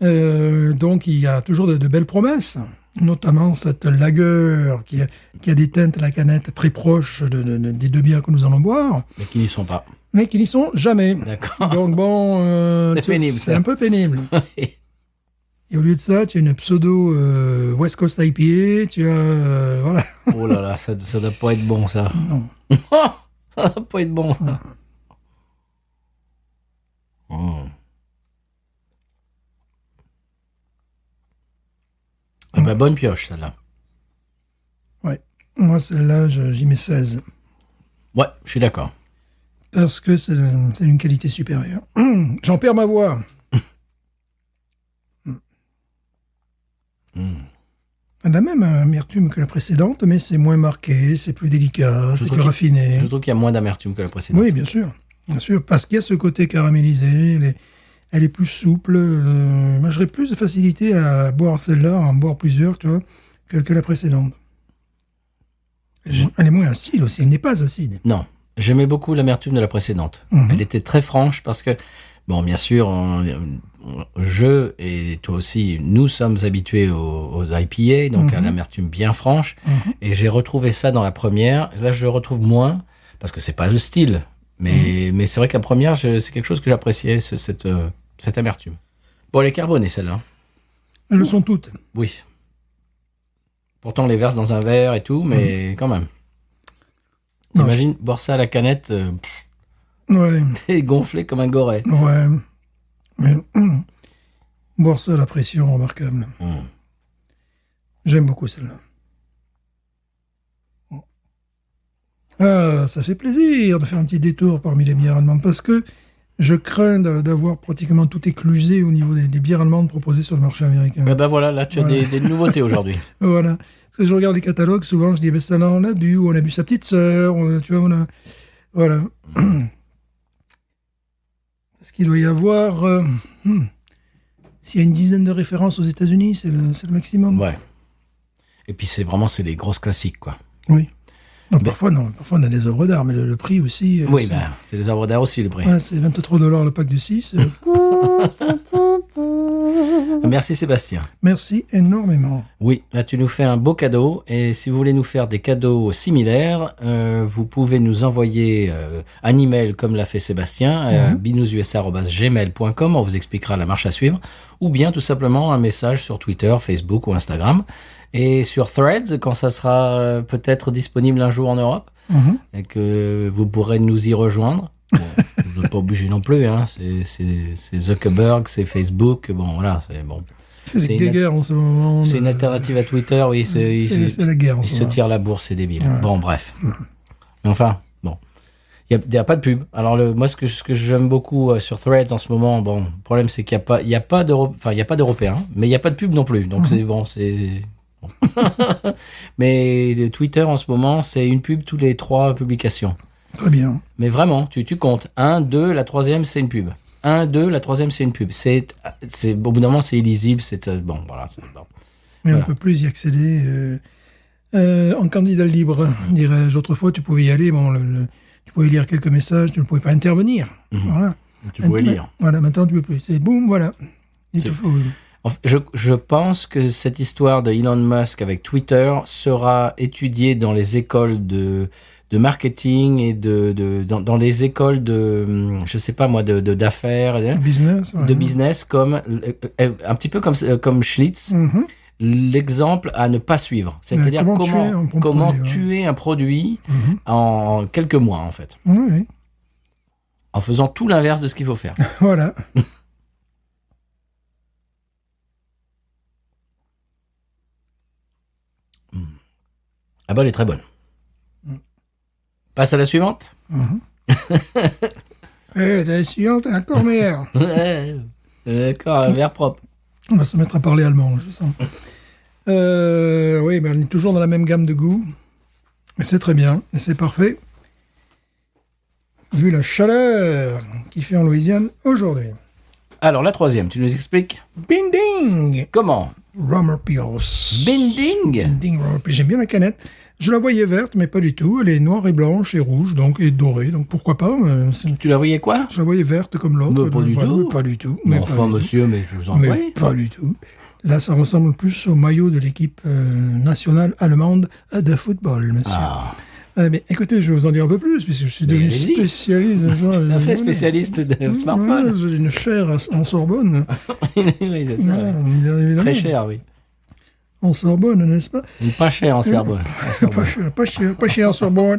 Donc, il y a toujours de belles promesses, notamment cette Lager qui a des teintes à la canette très proches des 2 bières que nous allons boire, Mais qui n'y sont pas. mais qui n'y sont jamais. D'accord. Donc, bon, C'est pénible, c'est ça. un peu pénible. Et au lieu de ça, tu as une pseudo West Coast IPA, tu as... voilà. Oh là là, ça doit pas être bon, ça. Non. Ça doit pas être bon, ça. Ah bah, bonne pioche, celle-là. Ouais. Moi, celle-là, j'y mets 16. Ouais, je suis d'accord. Parce que c'est une qualité supérieure. J'en perds ma voix. Elle a même un amertume que la précédente, mais c'est moins marqué, c'est plus délicat, c'est trouve plus qu'il- raffiné. Je trouve qu'il y a moins d'amertume que la précédente. Oui, bien sûr, parce qu'il y a ce côté caramélisé, Elle est plus souple. Moi, j'aurais plus de facilité à boire celle-là, à en boire plusieurs, tu vois, que la précédente. Elle est moins acide aussi. Elle n'est pas acide. Non, j'aimais beaucoup l'amertume de la précédente. Elle était très franche parce que, bon, bien sûr, je et toi aussi, nous sommes habitués aux IPA, donc à l'amertume bien franche. Et j'ai retrouvé ça dans la première. Là, je le retrouve moins parce que c'est pas le style. Mais c'est vrai que la première, c'est quelque chose que j'appréciais, cette amertume. Bon, elle est carbonée, celle-là. Elles le sont toutes. Oui. Pourtant, on les verse dans un verre et tout, mais quand même. T'imagines boire ça à la canette, Ouais. t'es gonflé comme un goret. Ouais. Mais, boire ça à la pression, remarquable. J'aime beaucoup celle-là. Ah, ça fait plaisir de faire un petit détour parmi les bières allemandes parce que je crains d'avoir pratiquement tout éclusé au niveau des bières allemandes proposées sur le marché américain. Ben voilà, là, tu as des nouveautés aujourd'hui. Voilà. Parce que je regarde les catalogues, souvent je dis, ben ça là, on a bu, ou on a bu sa petite sœur, tu vois, on a... Voilà. Parce qu'il doit y avoir... S'il y a une dizaine de références aux États-Unis, c'est le maximum. Ouais. Et puis, c'est les grosses classiques, quoi. Oui. Non, parfois, on a des œuvres d'art, mais le prix aussi... Oui, c'est des œuvres d'art aussi, le prix. Ouais, c'est $23 le pack de 6. Merci, Sébastien. Merci énormément. Oui, là, tu nous fais un beau cadeau. Et si vous voulez nous faire des cadeaux similaires, vous pouvez nous envoyer un email comme l'a fait Sébastien, binoususa@gmail.com. On vous expliquera la marche à suivre. Ou bien, tout simplement, un message sur Twitter, Facebook ou Instagram. Et sur Threads, quand ça sera peut-être disponible un jour en Europe, et que vous pourrez nous y rejoindre. Bon, vous n'êtes pas obligé non plus, hein. C'est Zuckerberg, c'est Facebook, bon voilà, c'est bon. C'est la guerre en ce moment. C'est une alternative à Twitter, oui. C'est la guerre en ce moment. Ils se moment. tirent la bourse, c'est débile. Ouais. Bon, bref. Mais enfin, bon. Il y a pas de pub. Alors moi, ce que j'aime beaucoup sur Threads en ce moment, bon, le problème c'est qu'il y a pas d'Européens, mais il y a pas de pub non plus. Donc c'est bon. Mais Twitter en ce moment, c'est une pub tous les 3 publications. Très bien. Mais vraiment, tu comptes. 1, 2, la 3e, c'est une pub. 1, 2, la 3e, c'est une pub. Au bout d'un moment, c'est illisible. Bon, voilà. Bon. Mais Voilà. on peut plus y accéder en candidat libre, dirais-je. Autrefois, tu pouvais y aller, tu pouvais lire quelques messages, tu ne pouvais pas intervenir. Voilà. Tu pouvais lire. Voilà, maintenant tu peux plus. C'est boum, voilà. Il te faut... Je pense que cette histoire de Elon Musk avec Twitter sera étudiée dans les écoles de marketing et dans les écoles de, je sais pas moi, d'affaires, Business. de business, comme un petit peu comme Schlitz. L'exemple à ne pas suivre. C'est-à-dire comment tuer un produit en quelques mois, en fait. Oui. En faisant tout l'inverse de ce qu'il faut faire. Voilà. Ah bah, elle est très bonne. Passe à la suivante. La suivante est encore meilleure. D'accord, un verre propre. On va se mettre à parler allemand, je sens. Oui, mais on est toujours dans la même gamme de goût. Et c'est très bien, et c'est parfait. Vu la chaleur qu'il fait en Louisiane aujourd'hui. Alors, la 3e, tu nous expliques Binding comment? Rummer Pills. Binding. Binding Rummer Pills. J'aime bien la canette. Je la voyais verte, mais pas du tout. Elle est noire et blanche et rouge, donc, et dorée, donc pourquoi pas. Tu la voyais quoi? Je la voyais verte comme l'autre. Mais pas du tout. Mais pas du tout. Mais enfin, monsieur, mais je vous en prie. Pas du tout. Là, ça ressemble plus au maillot de l'équipe nationale allemande de football, monsieur. Ah. Mais écoutez, je vais vous en dire un peu plus, puisque je suis devenu spécialiste. Tout à fait spécialiste de smartphone. J'ai une chaire en Sorbonne. Oui, c'est ça. Ouais, très cher, oui. En Sorbonne, n'est-ce pas? Pas cher en Sorbonne. Pas cher en Sorbonne.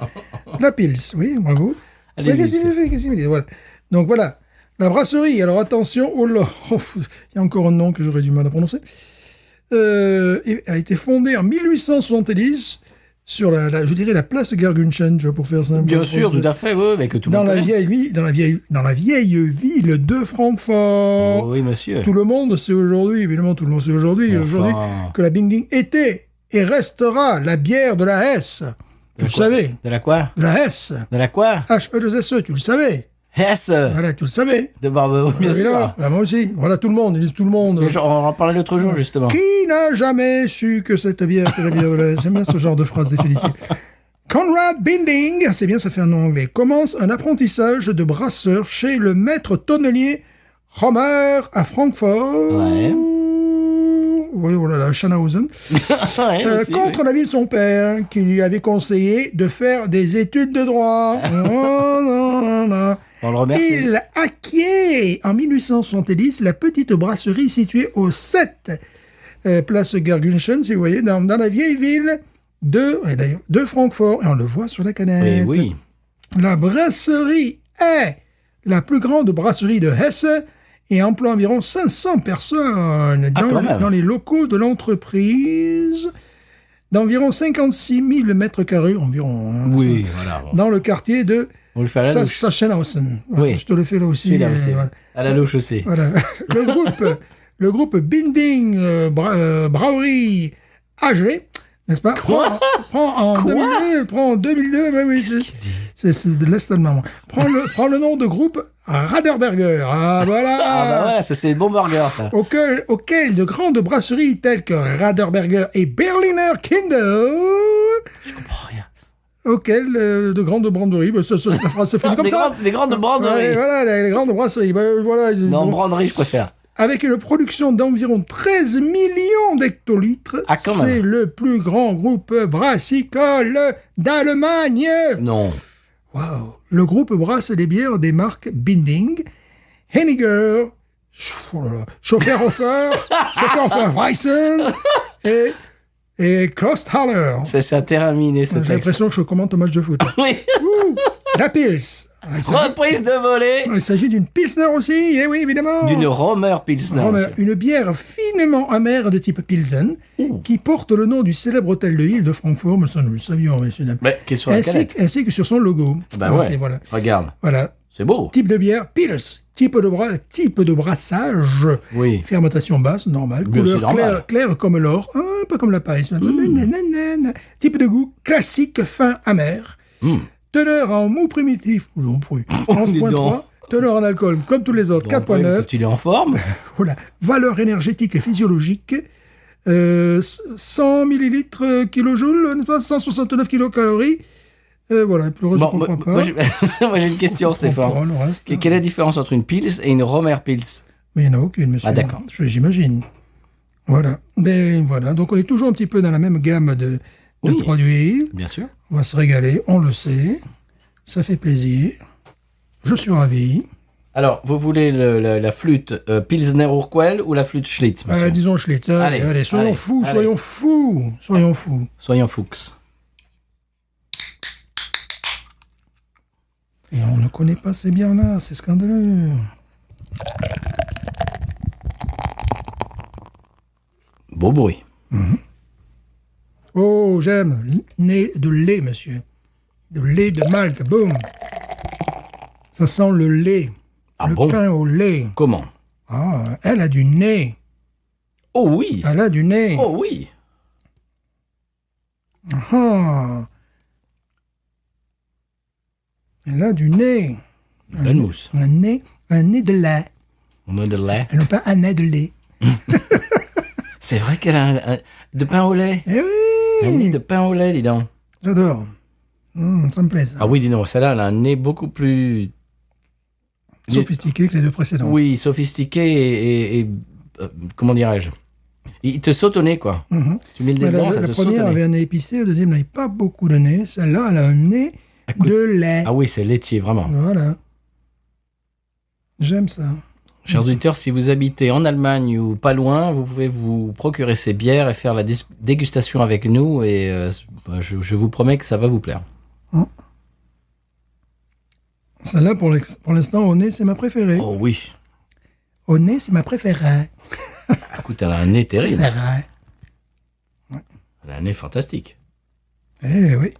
La Pils, oui, bravo. Allez-y. Qu'est-ce qu'il me dit? Voilà. Donc voilà, la brasserie. Alors attention, oh là, il y a encore un nom que j'aurais du mal à prononcer. A été fondée en 1870 sur je dirais la place Gergunchen, tu vois, pour faire simple. Bien sûr, tout à fait, oui, mais que tout le monde dans la connaît. vieille ville de Francfort. Oh, oui, monsieur. Tout le monde sait aujourd'hui, évidemment, tout le monde sait aujourd'hui, que la Binding était et restera la bière de la Hesse. Tu le savais. De la quoi? De la Hesse. De la quoi? H-E-2-S-E, tu le savais. Hesse Voilà, tu le savais. de Barbeau, bien Et sûr. là, moi aussi. Voilà, tout le monde. Ils disent tout le monde. Mais on en parlait l'autre jour, justement. Qui n'a jamais su que cette bière était la bière de l'Est? J'aime bien ce genre de phrase définitive. Conrad Binding, c'est bien, ça fait un nom anglais, commence un apprentissage de brasseur chez le maître tonnelier Romer à Francfort. Ouais. Oui, voilà, Schanhausen. Ouais, aussi, Contre oui. l'avis de son père, qui lui avait conseillé de faire des études de droit. Oh, non, non. On le remercie. Il acquiert en 1870 la petite brasserie située au 7 place Gergunschen, si vous voyez, dans la vieille ville de Francfort. Et on le voit sur la canette. Oui, oui. La brasserie est la plus grande brasserie de Hesse et emploie environ 500 personnes quand même. dans les locaux de l'entreprise d'environ 56 000 mètres carrés environ. Hein, Oui, voilà. Bon. dans le quartier de On le fait à la louche. Sachsenhausen. Voilà, Oui. je te le fais là aussi. Celui-là aussi. Voilà. À la louche aussi. Voilà. le groupe Binding Brauerie AG, n'est-ce pas, prend en 2002, oui, Qu'est-ce qu'il dit? c'est de l'Est allemand. Prend le nom de groupe Raderberger. Ah, voilà. Ah bah voilà, ça c'est le bon burger, ça. Auquel de grandes brasseries telles que Raderberger et Berliner Kindle, Je comprends rien. auquel de grandes branderies, bah, la phrase se finit comme ça. Des grandes branderies. Ouais, voilà, les grandes brasseries. Bah, voilà, Non, bon. branderie, je préfère. Avec une production d'environ 13 millions d'hectolitres, Ah, quand c'est même. le plus grand groupe brassicole d'Allemagne. Non. Waouh. Le groupe brasse des bières des marques Binding, Henniger, Schofferhofer, Weissen et Klosthaller. C'est un terrain miné, ce J'ai texte. l'impression que je commente un match de foot. Oui. Ouh, la Pils. Reprise de volée Il s'agit d'une Pilsner aussi, eh oui, évidemment. d'une Romer Pilsner. Romer, monsieur. une bière finement amère de type Pilsen, qui porte le nom du célèbre hôtel de ville de Francfort, mais ça nous le savions, messieurs dames. Ouais, qui est sur la canette. Ainsi que sur son logo. Bah Ok, ouais. voilà. Regarde. Voilà. C'est beau. Type de bière, Pils. Type de brassage. Oui. Fermentation basse, normale. Bien, c'est Couleur normal. claire comme l'or. Pas comme la paille. Nanana. Type de goût classique, fin, amer. Teneur en mou primitif. Non, plus. dis donc. 11.3. Teneur en alcool, comme tous les autres, 4.9. Tu es en forme. Voilà. Valeur énergétique et physiologique. 100 millilitres kilojoules, n'est-ce pas, 169 kilocalories. Voilà, plus je Bon, comprends pas. moi j'ai une question, Je comprends Stéphane. le reste. Quelle est la différence entre une Pils et une Romer Pils? Mais il n'y en a aucune, monsieur. Ah, d'accord. J'imagine. Voilà. Mais voilà, donc on est toujours un petit peu dans la même gamme de Oui. produits. Bien sûr. On va se régaler, on le sait. Ça fait plaisir. Je suis ravi. Alors, vous voulez la flûte Pilsner Urquell ou la flûte Schlitz, monsieur? Disons Schlitz. Allez, soyons fous, allez. soyons fous. Soyons fous. Soyons Fuchs. Et on ne connaît pas ces bières-là, c'est scandaleux. Beau bruit. Oh, j'aime. Nez de lait, monsieur. De lait de Malte, boum. Ça sent le lait. Ah le bon? pain au lait. Comment? Ah, elle a du nez. Oh oui. Elle a du nez. Oh oui. Ah. Elle a du nez. Belle mousse. Un nez de lait. On a de lait. Elle n'a pas un nez de lait. C'est vrai qu'elle a de pain au lait. Eh oui. Un nez de pain au lait, dis donc. J'adore. Ça me plaît, ça. Ah oui, dis donc, celle-là, elle a un nez beaucoup plus... Sophistiqué que les deux précédents. Oui, sophistiqué et comment dirais-je? Il te saute au nez, quoi. Tu mets le nez dedans, ça La te saute au première nez. avait un nez épicé, la deuxième n'avait pas beaucoup de nez. Celle-là, elle a un nez Écoute- de lait. Ah oui, c'est laitier, vraiment. Voilà. J'aime ça. Chers auditeurs, si vous habitez en Allemagne ou pas loin, vous pouvez vous procurer ces bières et faire la dégustation avec nous et je vous promets que ça va vous plaire. Celle-là, pour l'instant, au nez, c'est ma préférée. Oh oui. Au nez, c'est ma préférée. Écoute, elle a un nez terrible. Préférée. Elle a un nez fantastique. Eh oui.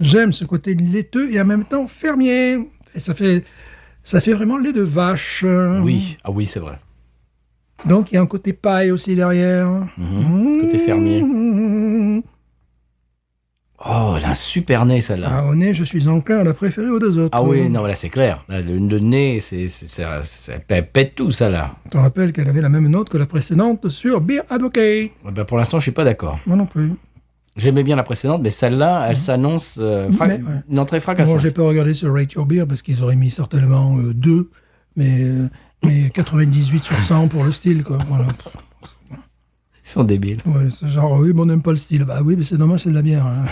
J'aime ce côté laiteux et en même temps fermier. Et ça fait vraiment lait de vache. Oui. Ah oui, c'est vrai. Donc, il y a un côté paille aussi derrière. Côté fermier. Oh, elle a un super nez, celle-là. Ah, au nez, je suis enclin à la préférer aux deux autres. Ah oui, non, là, c'est clair. Là, le nez, elle pète tout, ça, là. Je te rappelle qu'elle avait la même note que la précédente sur Beer Advocate. Ben, pour l'instant, je suis pas d'accord. Moi non plus. J'aimais bien la précédente, mais celle-là, elle s'annonce ouais. une entrée fracassante. Bon, j'ai pas regardé sur Rate Your Beer parce qu'ils auraient mis certainement 2, mais 98 sur 100 pour le style, quoi. Voilà. Ils sont débiles. Ouais, c'est genre, oui, mais on n'aime pas le style. Bah oui, mais c'est dommage, c'est de la bière. Hein.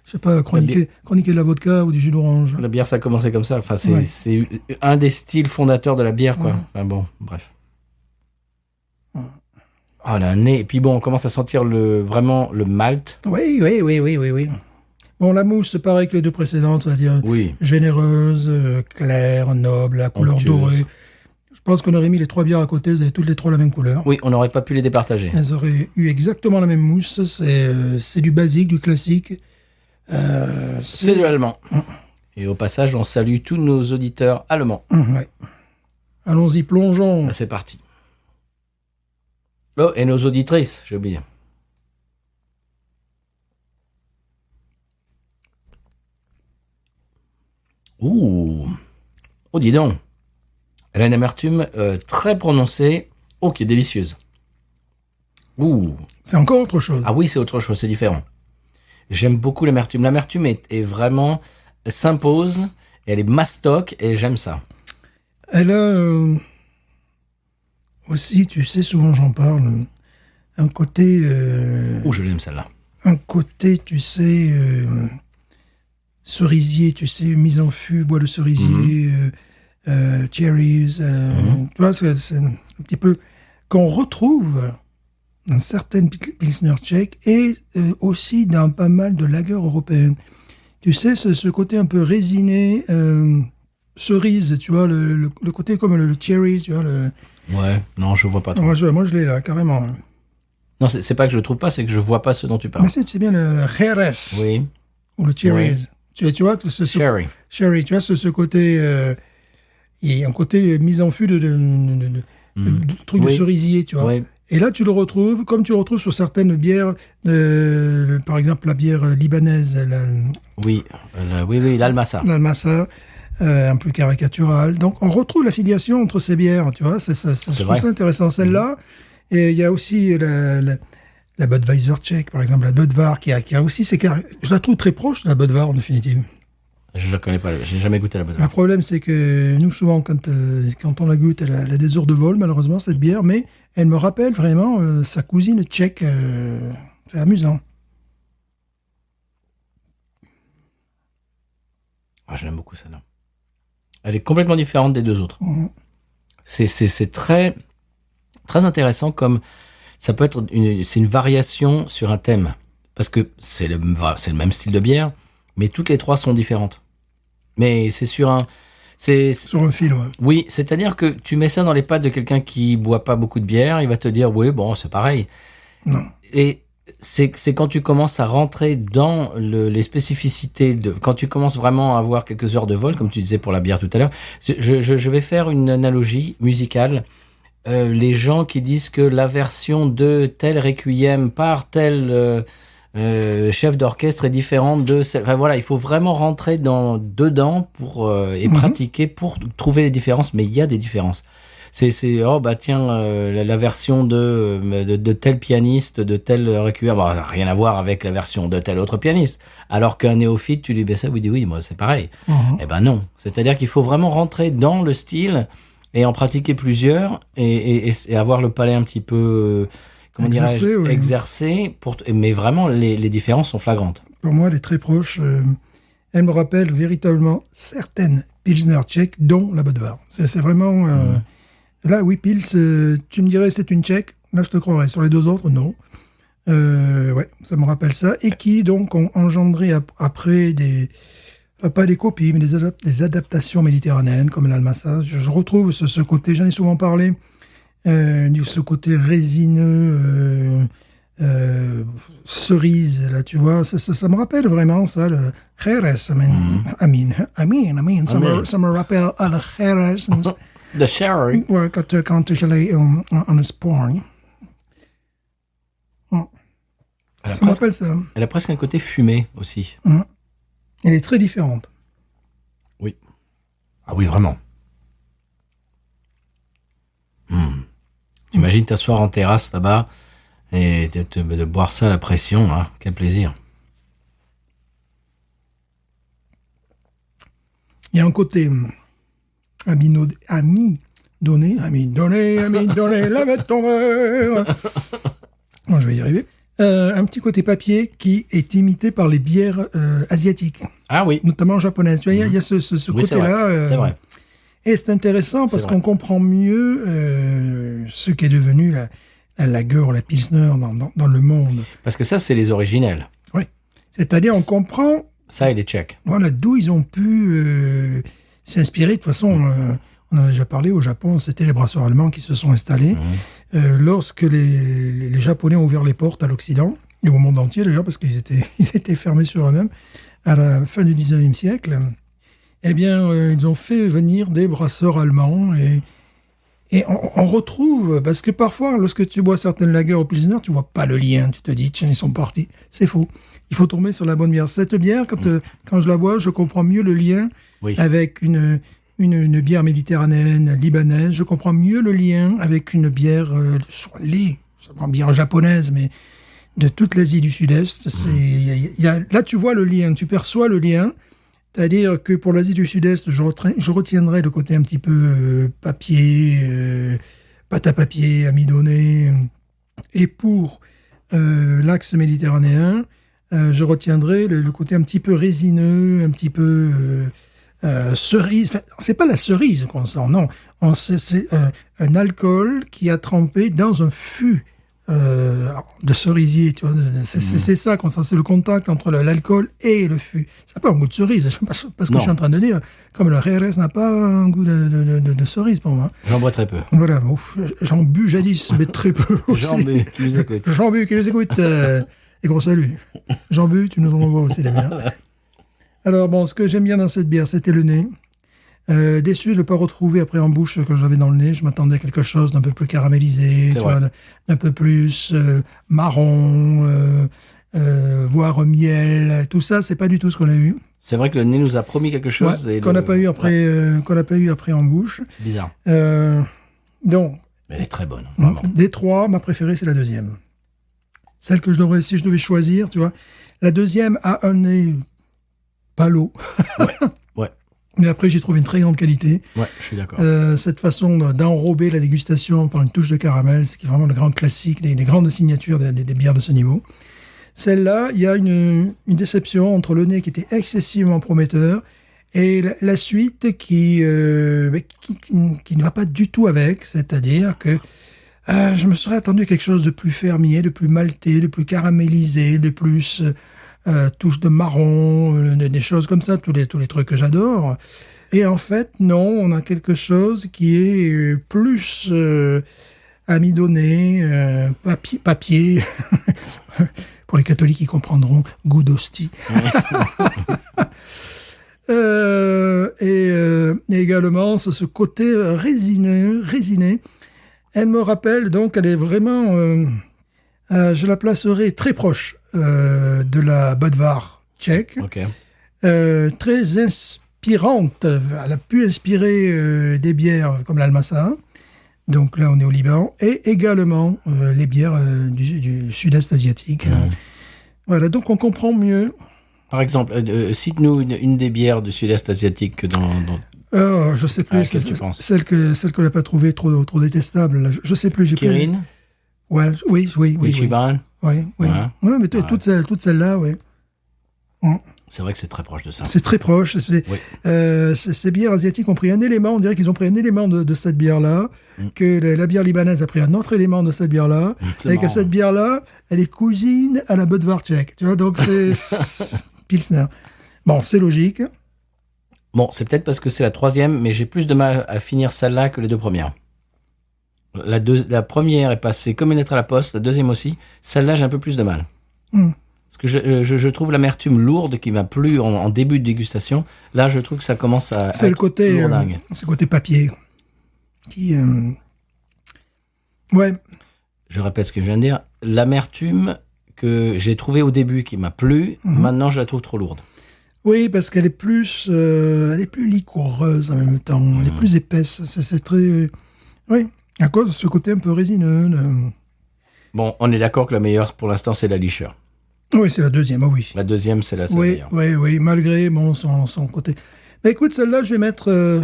Je sais pas, chroniquer de la vodka ou du jus d'orange. La bière, ça a commencé comme ça. Enfin, c'est Ouais. c'est un des styles fondateurs de la bière, quoi. Enfin, bon, bref. Oh, elle a un nez. Et puis bon, on commence à sentir vraiment le malt. Oui. Bon, la mousse, pareil que les deux précédentes, c'est-à-dire Oui. généreuse, claire, noble, la couleur Onctueuse. dorée. Je pense qu'on aurait mis les 3 bières à côté, elles avaient toutes les 3 la même couleur. Oui, on n'aurait pas pu les départager. Elles auraient eu exactement la même mousse. C'est du basique, du classique. C'est de l'allemand. Et au passage, on salue tous nos auditeurs allemands. Ouais. Allons-y, plongeons. C'est parti. Oh, et nos auditrices, j'ai oublié. Ouh. Oh, dis donc. Elle a une amertume très prononcée. Oh, qui est délicieuse. Ouh. C'est encore autre chose. Ah oui, c'est autre chose, c'est différent. J'aime beaucoup l'amertume. L'amertume est vraiment... Elle s'impose, elle est mastoc, et j'aime ça. Elle a aussi, tu sais, souvent j'en parle, un côté... Ouh, je l'aime celle-là. un côté, tu sais, cerisier, tu sais, mise en fût, bois de cerisier, cherries. Tu vois, c'est un petit peu qu'on retrouve dans certaines Pilsner tchèques et aussi dans pas mal de lagers européennes. Tu sais, ce côté un peu résiné, cerise, tu vois, le côté comme le cherries, tu vois. Ouais, non, je vois pas trop. Moi, je l'ai là, carrément. Non, c'est pas que je le trouve pas, c'est que je vois pas ce dont tu parles. Mais c'est bien le Jerez. Oui. Ou le cherries. Tu vois, Sherry. Sherry, tu vois, ce côté... il y a un côté mise en fût de truc de cerisier, tu vois. Oui. Et là, tu le retrouves, comme tu le retrouves sur certaines bières, par exemple la bière libanaise, Oui, oui, l'Almassa. l'Almassa, un peu caricatural. Donc, on retrouve l'affiliation entre ces bières, tu vois. Je trouve vrai. ça intéressant. Celle-là, et il y a aussi la Budweiser tchèque, par exemple, la Budvar, qui a aussi ses je la trouve très proche de la Budvar, en définitive. Je la connais pas, j'ai jamais goûté la bonne. Le problème, c'est que nous, souvent, quand on la goûte, elle a des heures de vol, malheureusement, cette bière, mais elle me rappelle vraiment sa cousine tchèque. C'est amusant. Ah, je l'aime beaucoup celle-là. Elle est complètement différente des deux autres. Mhm. C'est très, très intéressant comme ça peut être c'est une variation sur un thème. Parce que c'est le même style de bière, mais toutes les trois sont différentes. Mais c'est sur un... Sur un fil, ouais. Oui, c'est-à-dire que tu mets ça dans les pattes de quelqu'un qui boit pas beaucoup de bière, il va te dire, oui, bon, c'est pareil. Non. Et c'est quand tu commences à rentrer dans les spécificités, quand tu commences vraiment à avoir quelques heures de vol, comme tu disais pour la bière tout à l'heure, je vais faire une analogie musicale. Les gens qui disent que la version de tel requiem par tel chef d'orchestre est différente de celle... Enfin, voilà, il faut vraiment rentrer dedans et pratiquer pour trouver les différences, mais il y a des différences. Oh bah tiens, la version de tel pianiste, de tel requiem, bah, rien à voir avec la version de tel autre pianiste. Alors qu'un néophyte, tu lui baisses ça, il dit oui, moi c'est pareil. Eh ben non. C'est-à-dire qu'il faut vraiment rentrer dans le style et en pratiquer plusieurs et avoir le palais un petit peu, comment dirais-je, oui. exercé. Mais vraiment, les différences sont flagrantes. Pour moi, elle est très proche. Elle me rappelle véritablement certaines Pilsner tchèques, dont la Budvar. C'est vraiment... Là, oui, Pils, tu me dirais c'est une tchèque. Là, je te croirais. Sur les deux autres, non. Ouais, ça me rappelle ça. Et qui, donc, ont engendré après pas des copies, mais des adaptations méditerranéennes, comme l'Almassa. Je retrouve ce côté, j'en ai souvent parlé, ce côté résineux, cerise, là, tu vois. Ça me rappelle vraiment ça, le Jerez. Ça me rappelle à le Jerez. The Sherry. Ouais, quand j'allais en Espagne. Ça me rappelle ça. Elle a presque un côté fumé aussi. Elle est très différente. Oui. Ah oui, vraiment. T'imagines t'asseoir en terrasse là-bas et de boire ça à la pression, hein. Quel plaisir. Il y a un côté ami donné, la mettre ton verre. Bon, je vais y arriver. Un petit côté papier qui est imité par les bières asiatiques, Ah oui. notamment japonaises. Tu vois, il y a ce Oui, c'est côté-là. vrai. C'est vrai. Et c'est intéressant parce C'est qu'on vrai. comprend mieux ce qu'est devenu la lager, la pilsner dans le monde. Parce que ça, c'est les originels. Oui. C'est-à-dire, on comprend Ça et les Tchèques. voilà, d'où ils ont pu s'inspirer. De toute façon, on en a déjà parlé au Japon, c'était les brasseurs allemands qui se sont installés. Lorsque les Japonais ont ouvert les portes à l'Occident, et au monde entier d'ailleurs, parce qu'ils étaient fermés sur eux-mêmes, à la fin du 19e siècle, eh bien, ils ont fait venir des brasseurs allemands. Et on retrouve, parce que parfois, lorsque tu bois certaines lagers au Pilsner, tu vois pas le lien. Tu te dis, tiens, ils sont partis. C'est faux. Il faut tomber sur la bonne bière. Cette bière, quand je la bois, je comprends mieux le lien Oui. avec une bière méditerranéenne, libanaise. Je comprends mieux le lien avec une bière sur les, une bière japonaise, mais de toute l'Asie du Sud-Est. Là, tu vois le lien, tu perçois le lien. C'est-à-dire que pour l'Asie du Sud-Est, je retiendrai le côté un petit peu papier, pâte à papier, amidonné. Et pour l'axe méditerranéen, je retiendrai le côté un petit peu résineux, un petit peu cerise. Enfin, c'est pas la cerise qu'on sent, non. C'est un alcool qui a trempé dans un fût de cerisier, tu vois. C'est ça qu'on sent, c'est le contact entre l'alcool et le fût. Ça n'a pas un goût de cerise, parce que Non. je suis en train de dire, comme le Jerez n'a pas un goût de cerise pour moi. J'en bois très peu. Voilà, ouf, j'en bu jadis, mais très peu aussi. J'en bu, tu nous écoutes. Jean Bu qui nous écoute, et gros salut. Jean Bu, tu nous envoies aussi les bières. Alors bon, ce que j'aime bien dans cette bière, c'était le nez. Déçu de ne pas retrouver après en bouche ce que j'avais dans le nez. Je m'attendais à quelque chose d'un peu plus caramélisé, C'est tu vrai. vois, d'un peu plus marron, voire miel. Tout ça, c'est pas du tout ce qu'on a eu. C'est vrai que le nez nous a promis quelque chose. Ouais, et qu'on n'a pas eu après, Ouais, qu'on n'a pas eu après en bouche. c'est bizarre. Donc, Mais elle est très bonne, vraiment. des trois, ma préférée, c'est la deuxième. Celle que si je devais choisir, tu vois. La deuxième a un nez palo. Ouais, Mais après, j'y trouve une très grande qualité. ouais, je suis d'accord. Cette façon d'enrober la dégustation par une touche de caramel, c'est vraiment le grand classique, des grandes signatures des bières de ce niveau. Celle-là, il y a une déception entre le nez qui était excessivement prometteur et la suite qui ne va pas du tout avec, c'est-à-dire que je me serais attendu à quelque chose de plus fermier, de plus maltais, de plus caramélisé, de plus touche de marron, des choses comme ça, tous les trucs que j'adore. Et en fait, non, on a quelque chose qui est plus amidonné, papier. Pour les catholiques, ils comprendront, goût d'hostie. Et également, ce côté résiné. Elle me rappelle, donc, elle est vraiment... je la placerai très proche de la Budvar tchèque. Ok. Très inspirante. Elle a pu inspirer des bières comme l'Almasa. Donc là, on est au Liban. Et également les bières du sud-est asiatique. Voilà, donc on comprend mieux. Par exemple, cite-nous une des bières du sud-est asiatique que dans... Oh, je sais plus. À laquelle tu penses ? Celle qu'on n'a pas trouvée trop détestable. Là. Je sais plus. Kirin, Ouais, oui. Ichiban. Oui. Ouais. Ouais, mais toutes celles-là, oui. C'est vrai que c'est très proche de ça. C'est très proche. Oui. Ces bières asiatiques ont pris un élément, on dirait qu'ils ont pris un élément de cette bière-là, que la bière libanaise a pris un autre élément de cette bière-là, C'est et que marrant. cette bière-là, elle est cousine à la Budvar tchèque. Tu vois, donc c'est Pilsner. Bon, c'est logique. Bon, c'est peut-être parce que c'est la troisième, mais j'ai plus de mal à finir celle-là que les deux premières. La première est passée comme une lettre à la poste, la deuxième aussi. Celle-là, j'ai un peu plus de mal. Parce que je trouve l'amertume lourde qui m'a plu en début de dégustation. Là, je trouve que ça commence à C'est le être côté, lourdingue. c'est le côté papier. Qui, ouais, Je répète ce que je viens de dire. L'amertume que j'ai trouvé au début qui m'a plu. Maintenant, je la trouve trop lourde. Oui, parce qu'elle est plus liquoreuse en même temps. Elle est plus épaisse. C'est très... oui, à cause de ce côté un peu résineux. Bon, on est d'accord que la meilleure pour l'instant, c'est la licheur. Oui, c'est la deuxième, oui. La deuxième, c'est la meilleure. Oui, malgré son côté. Mais écoute, celle-là, je vais mettre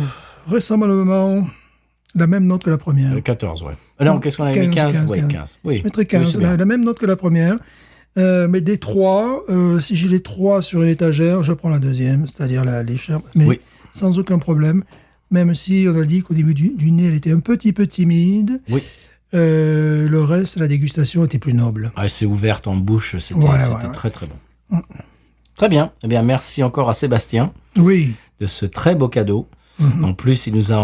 vraisemblablement la même note que la première. 14, ouais. Non, qu'est-ce qu'on avait mis 15. Oui, 15. Oui. Je mettrais 15, oui, la même note que la première. Mais des trois, si j'ai les trois sur une étagère, je prends la deuxième, c'est-à-dire la légère, mais sans aucun problème. Même si on a dit qu'au début du nez, elle était un petit peu timide. Oui. Le reste, la dégustation était plus noble. Elle s'est ouverte en bouche, c'était très très bon. Très bien. Eh bien, merci encore à Sébastien. Oui. De ce très beau cadeau. En plus, il nous a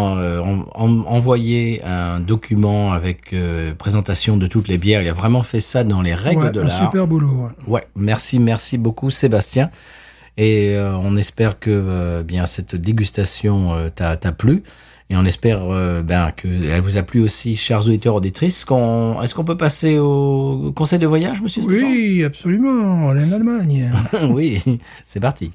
envoyé un document avec présentation de toutes les bières. Il a vraiment fait ça dans les règles de l'art. Un super boulot. Ouais, merci beaucoup Sébastien. Et on espère que bien cette dégustation t'a plu. Et on espère qu'elle vous a plu aussi, chers auditeurs auditrices. Est-ce qu'on peut passer au conseil de voyage, monsieur Stéphane ? Oui, absolument. On est en Allemagne. Oui, c'est parti.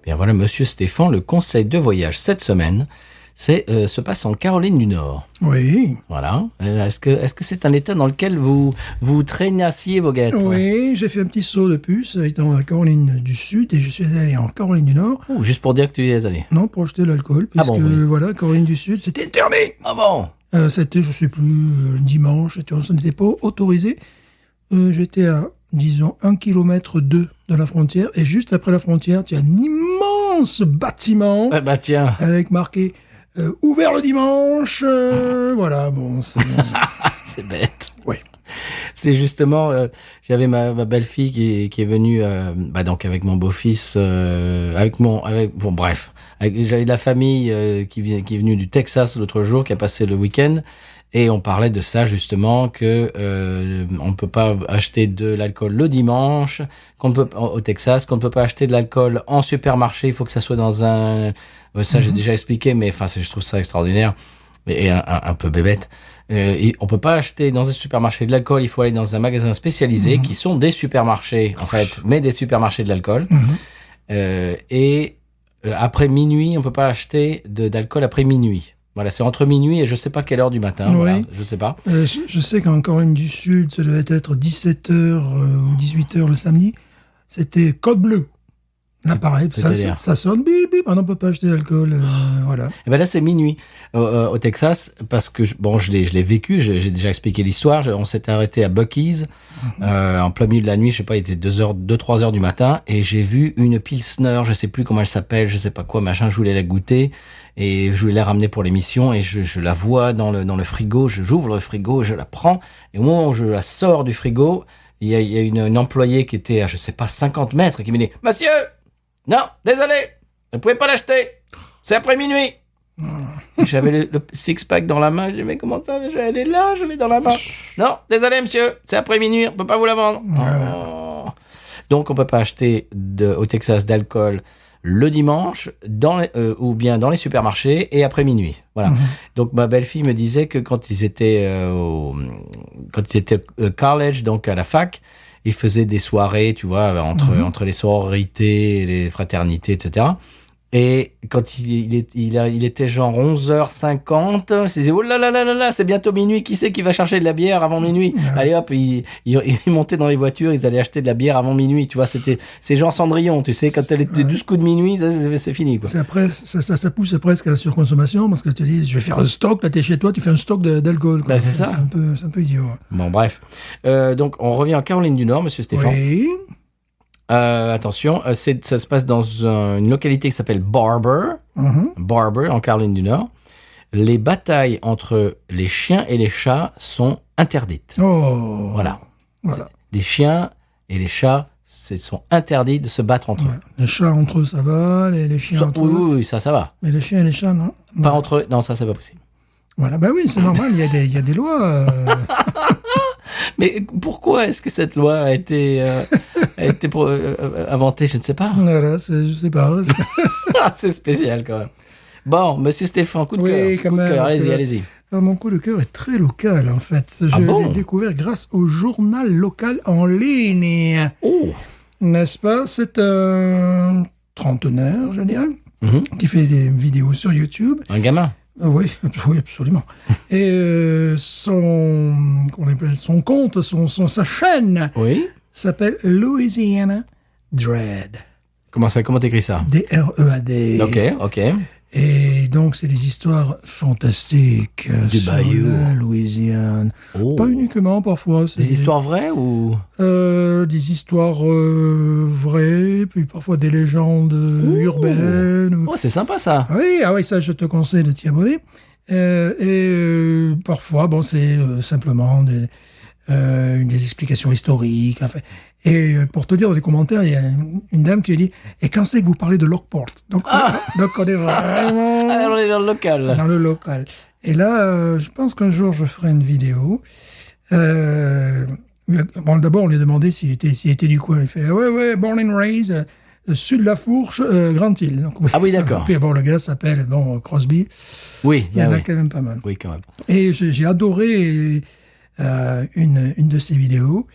Bien voilà, monsieur Stéphane, le conseil de voyage cette semaine, se passe en Caroline du Nord. Oui. Voilà. Est-ce que c'est un état dans lequel vous traînassiez vos guêtres ? Oui, j'ai fait un petit saut de puce étant à Caroline du Sud et je suis allé en Caroline du Nord. Oh, juste pour dire que tu y es allé. Non, pour acheter de l'alcool, puisque voilà, Caroline du Sud, c'était interdit. Ah bon ? C'était, je sais plus, le dimanche, ça n'était pas autorisé. J'étais à, disons, 1,2 km de la frontière et juste après la frontière, tu as un immense bâtiment tiens. avec marqué ouvert le dimanche. Voilà, bon. C'est bête. Oui. C'est justement, j'avais ma belle-fille qui est venue, donc avec mon beau-fils, j'avais de la famille qui est venue du Texas l'autre jour, qui a passé le week-end. Et on parlait de ça justement que on peut pas acheter de l'alcool le dimanche, au Texas, qu'on ne peut pas acheter de l'alcool en supermarché. Il faut que ça soit dans un. Ça j'ai déjà expliqué, mais enfin je trouve ça extraordinaire et un peu bébête. On peut pas acheter dans un supermarché de l'alcool. Il faut aller dans un magasin spécialisé qui sont des supermarchés en fait, mais des supermarchés de l'alcool. Et après minuit, on peut pas acheter d'alcool après minuit. Voilà, c'est entre minuit et je sais pas quelle heure du matin. Oui. Voilà, je sais pas. Je sais qu'en Caroline du Sud, ça devait être 17h ou 18h le samedi. C'était code bleu. Là, pareil, ça sonne bip bip. On ne peut pas acheter d'alcool. Voilà. Et ben là, c'est minuit au Texas parce que je l'ai vécu. J'ai déjà expliqué l'histoire. On s'était arrêté à Buc-ee's en plein milieu de la nuit. Je sais pas, il était 2-3 heures du matin et j'ai vu une Pilsner. Je sais plus comment elle s'appelle. Je sais pas quoi machin. Je voulais la goûter. Et je voulais la ramener pour l'émission et je la vois dans le frigo, j'ouvre le frigo, je la prends et au moment où je la sors du frigo, il y a une employée qui était à, je sais pas, 50 mètres qui me dit « Monsieur, non, désolé, vous pouvez pas l'acheter, c'est après minuit !» J'avais le six-pack dans la main, je dis « Mais comment ça, elle est là, je l'ai dans la main !»« Non, désolé monsieur, c'est après minuit, on peut pas vous la vendre. » Donc on peut pas acheter au Texas d'alcool le dimanche, ou bien dans les supermarchés, et après minuit. Voilà. Donc, ma belle-fille me disait que quand ils étaient au college, donc à la fac, ils faisaient des soirées, tu vois, entre les sororités, les fraternités, etc. Et quand il était genre 11h50, il se disait, oh là là là là là, c'est bientôt minuit, qui c'est qui va chercher de la bière avant minuit? Allez hop, ils montaient dans les voitures, ils allaient acheter de la bière avant minuit, tu vois, c'était ces gens Cendrillon, tu sais, quand elle était 12 coups de minuit, c'est fini, quoi. Ça pousse presque à la surconsommation, parce que tu dis, je vais faire un stock, là t'es chez toi, tu fais un stock d'alcool. Ben, c'est ça. C'est un peu idiot. Bon, bref. Donc, on revient en Caroline du Nord, monsieur Stéphane. Oui. Attention, ça se passe dans une localité qui s'appelle Barber, Barber en Caroline du Nord. Les batailles entre les chiens et les chats sont interdites. Oh. Voilà. Les chiens et les chats, sont interdits de se battre entre eux. Les chats entre eux, ça va. Les chiens entre eux. Oui, ça va. Mais les chiens et les chats, non. Pas entre eux. Non, ça, c'est pas possible. Voilà, bah oui, c'est normal. Il y a des lois. Mais pourquoi est-ce que cette loi a été a été inventée, je ne sais pas. Voilà, je sais pas. C'est spécial quand même. Bon, monsieur Stéphane, coup de Oui, cœur. quand même, parce Allez-y, que- allez-y. Mon coup de cœur est très local, en fait. Je bon l'ai découvert grâce au journal local en ligne. Oh. N'est-ce pas? C'est un trentenaire, je dirais, Mhm. qui fait des vidéos sur YouTube. Un gamin. Oui, oui, absolument. Et qu'on appelle son compte, sa chaîne Oui. s'appelle Louisiana Dread. Comment t'écris ça? D-R-E-A-D. Ok. Et donc, c'est des histoires fantastiques Du sur bayou. la Louisiane. Oh. Pas uniquement, parfois. c'est Des histoires vraies ou? des histoires vraies, puis parfois des légendes urbaines. Oh, c'est sympa ça. Ah oui, ça, je te conseille de t'y abonner. Parfois, bon, c'est simplement des explications historiques. Enfin. Et pour te dire dans les commentaires, il y a une dame qui dit « Et quand c'est que vous parlez de Lockport ?» Donc on est vraiment Ah, on est dans le local. dans le local. Et là, je pense qu'un jour, je ferai une vidéo. Bon, d'abord, on lui a demandé s'il était du coin. Il fait « Ouais, born and raised, sud de la Fourche, Grand-Île. » Donc, Ah oui, d'accord. Puis bon, le gars s'appelle Crosby. Oui, Il y en a oui. quand même pas mal. Oui, quand même. Et j'ai adoré une de ces vidéos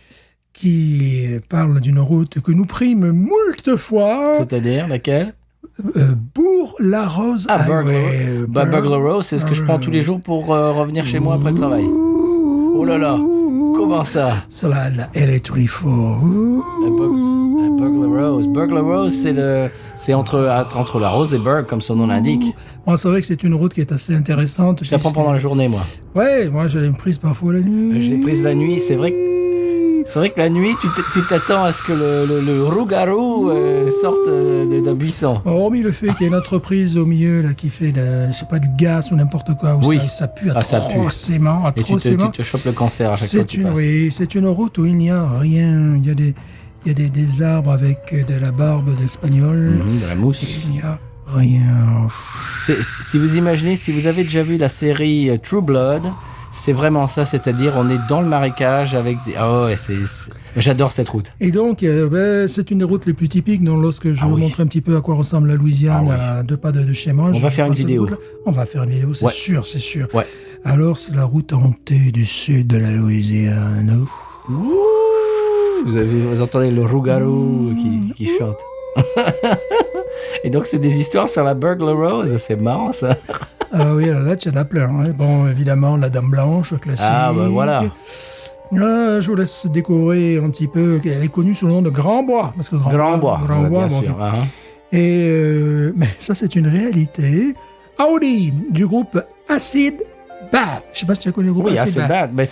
qui parle d'une route que nous prîmes moult fois, C'est-à-dire, laquelle? Bourg-la-Rose. Ah, Highway. Burglar Rose, c'est ce que je prends tous les jours pour revenir chez moi après le travail. Oh là là, comment ça? Sur la LA34. Burglar Rose. Burglar Rose, c'est entre la Rose et Burg, comme son nom l'indique. Bon, c'est vrai que c'est une route qui est assez intéressante. Je la prends pendant la journée, moi. Ouais, moi je l'ai prise parfois la nuit. Je l'ai prise la nuit, c'est vrai que la nuit, tu t'attends à ce que le rougarou sorte d'un buisson. Hormis le fait qu'il y ait une entreprise au milieu là, qui fait, je sais pas, du gaz ou n'importe quoi, où Oui. ça pue Ah, ça pue. atrocement. Et tu te chopes le cancer à chaque fois que tu passes. Oui, c'est une route où il n'y a rien. Il y a des arbres avec de la barbe d'espagnol. De la mousse. Il n'y a rien. Si vous imaginez, si vous avez déjà vu la série True Blood, c'est vraiment ça, c'est-à-dire on est dans le marécage avec des... Ah ouais, j'adore cette route. Et donc, c'est une des routes les plus typiques. Donc, lorsque je vous oui. montre un petit peu à quoi ressemble la Louisiane, à deux pas de chez moi, On va faire une vidéo. On va faire une vidéo, c'est Ouais. sûr, c'est sûr. Ouais. Alors, c'est la route hantée du sud de la Louisiane. Vous entendez le rougarou qui chante. Et donc c'est des histoires sur la Burglar Rose, c'est marrant ça. Ah oui, alors là, tu en as plein. Hein. Bon, évidemment, la Dame Blanche, classique. Ah bah voilà. Je vous laisse découvrir un petit peu. Elle est connue sous le nom de Grand Bois. Parce que Grand Bois, ouais, bien bon, sûr. Et mais ça, c'est une réalité. Audi, du groupe Acid Bath. Je sais pas si tu as connu le groupe Oui, Acid c'est Bath. bad.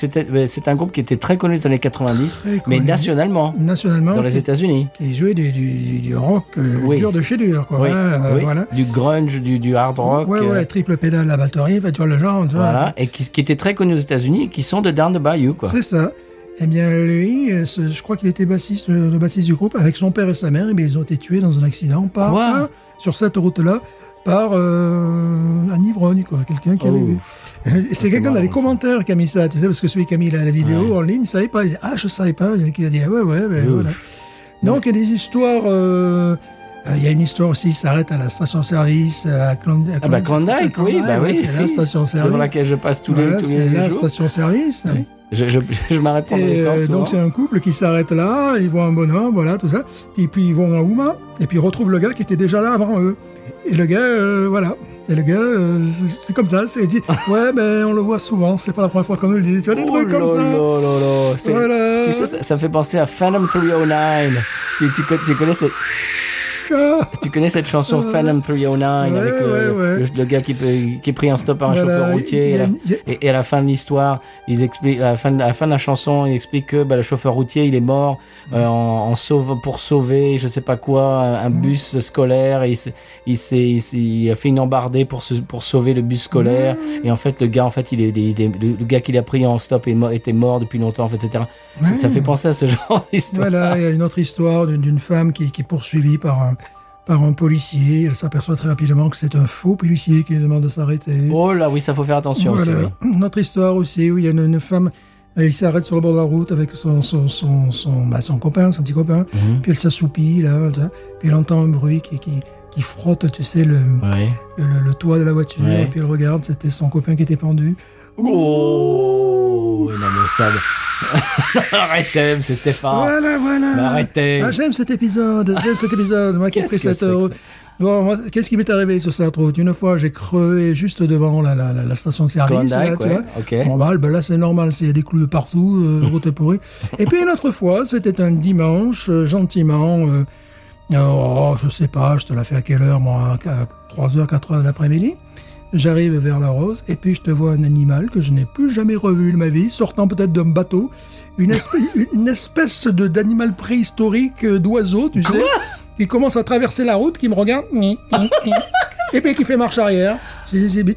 C'est un groupe qui était très connu dans les années 90, Très mais connu. nationalement, Nationalement. dans les États-Unis. Qui jouait du rock Oui. dur de chez dur, quoi. Oui, Hein, oui. Voilà. Du grunge, du hard rock. Ouais, triple pédale, la batterie, tu vois le genre. Tu vois. Voilà, et qui était très connu aux États-Unis et qui sont de Down the Bayou, quoi. C'est ça. Eh bien, lui, je crois qu'il était le bassiste du groupe, avec son père et sa mère, et bien, ils ont été tués dans un accident Quoi sur cette route-là par un ivrogne, quoi, quelqu'un qui avait vu. C'est quelqu'un dans les marrant, ça. commentaires qui a mis ça, tu sais, parce que celui qui a mis la vidéo en ligne, il savait pas. Il disait, je savais pas. Il y en a qui a dit, ouais, ben voilà. Donc, il y a des histoires. Il y a une histoire aussi, il s'arrête à la station-service à Klondike. Ah bah Klondike, oui, bah oui. C'est la station-service. C'est dans laquelle je passe tous Voilà, les c'est la jours. station-service. Oui. Je m'arrête pendant Et l'essence donc c'est un couple qui s'arrête là, ils voient un bonhomme, voilà, tout ça. Et puis ils vont à Houma, et puis ils retrouvent le gars qui était déjà là avant eux. Et le gars, voilà. Et le gars, c'est comme ça, il dit, ouais, ben on le voit souvent, c'est pas la première fois qu'on nous le dit. Tu vois, des trucs comme ça. Voilà. Tu sais, ça me fait penser à Phantom 309. Tu connais cette... Tu connais cette chanson Phantom 309 Ouais, avec le gars qui est pris en stop par un chauffeur routier et à la fin de l'histoire, ils expliquent à la fin de la chanson, ils expliquent que le chauffeur routier il est mort pour sauver je sais pas quoi un bus scolaire et il a fait une embardée pour sauver le bus scolaire et en fait le gars le gars qu'il a pris en stop était mort depuis longtemps en fait, etc. Ça fait penser à ce genre d'histoire. Voilà, il y a une autre histoire d'une femme qui est poursuivie par un policier. Elle s'aperçoit très rapidement que c'est un faux policier qui lui demande de s'arrêter. Oh là oui, ça faut faire attention Voilà. aussi. Oui. Une autre histoire aussi où il y a une femme Et il s'arrête sur le bord de la route avec son copain, son petit copain. Puis elle s'assoupit, là. Puis il entend un bruit qui frotte, tu sais, le toit de la voiture. Ouais. Et puis elle regarde, c'était son copain qui était pendu. Oh, non, mais ça... Arrêtez, c'est Stéphane. Voilà. Mais arrêtez. Ah, j'aime cet épisode. Moi qui ai pris Qu'est-ce que cette route. Bon, moi, qu'est-ce qui m'est arrivé sur cette route? Une fois, j'ai crevé juste devant la station-service. Klondike, Tu ouais, vois. ok. Normal, ben là, c'est normal. Il y a des clous de partout, route pourrie. Et puis, une autre fois, c'était un dimanche, gentiment, je sais pas, je te la fais à quelle heure, moi, à 3h, 4h d'après-midi. J'arrive vers la Rose, et puis je te vois un animal que je n'ai plus jamais revu de ma vie, sortant peut-être d'un bateau. Une espèce d'animal préhistorique, d'oiseau, tu sais, qui commence à traverser la route, qui me regarde, et puis qui fait marche arrière. J'ai dit, mais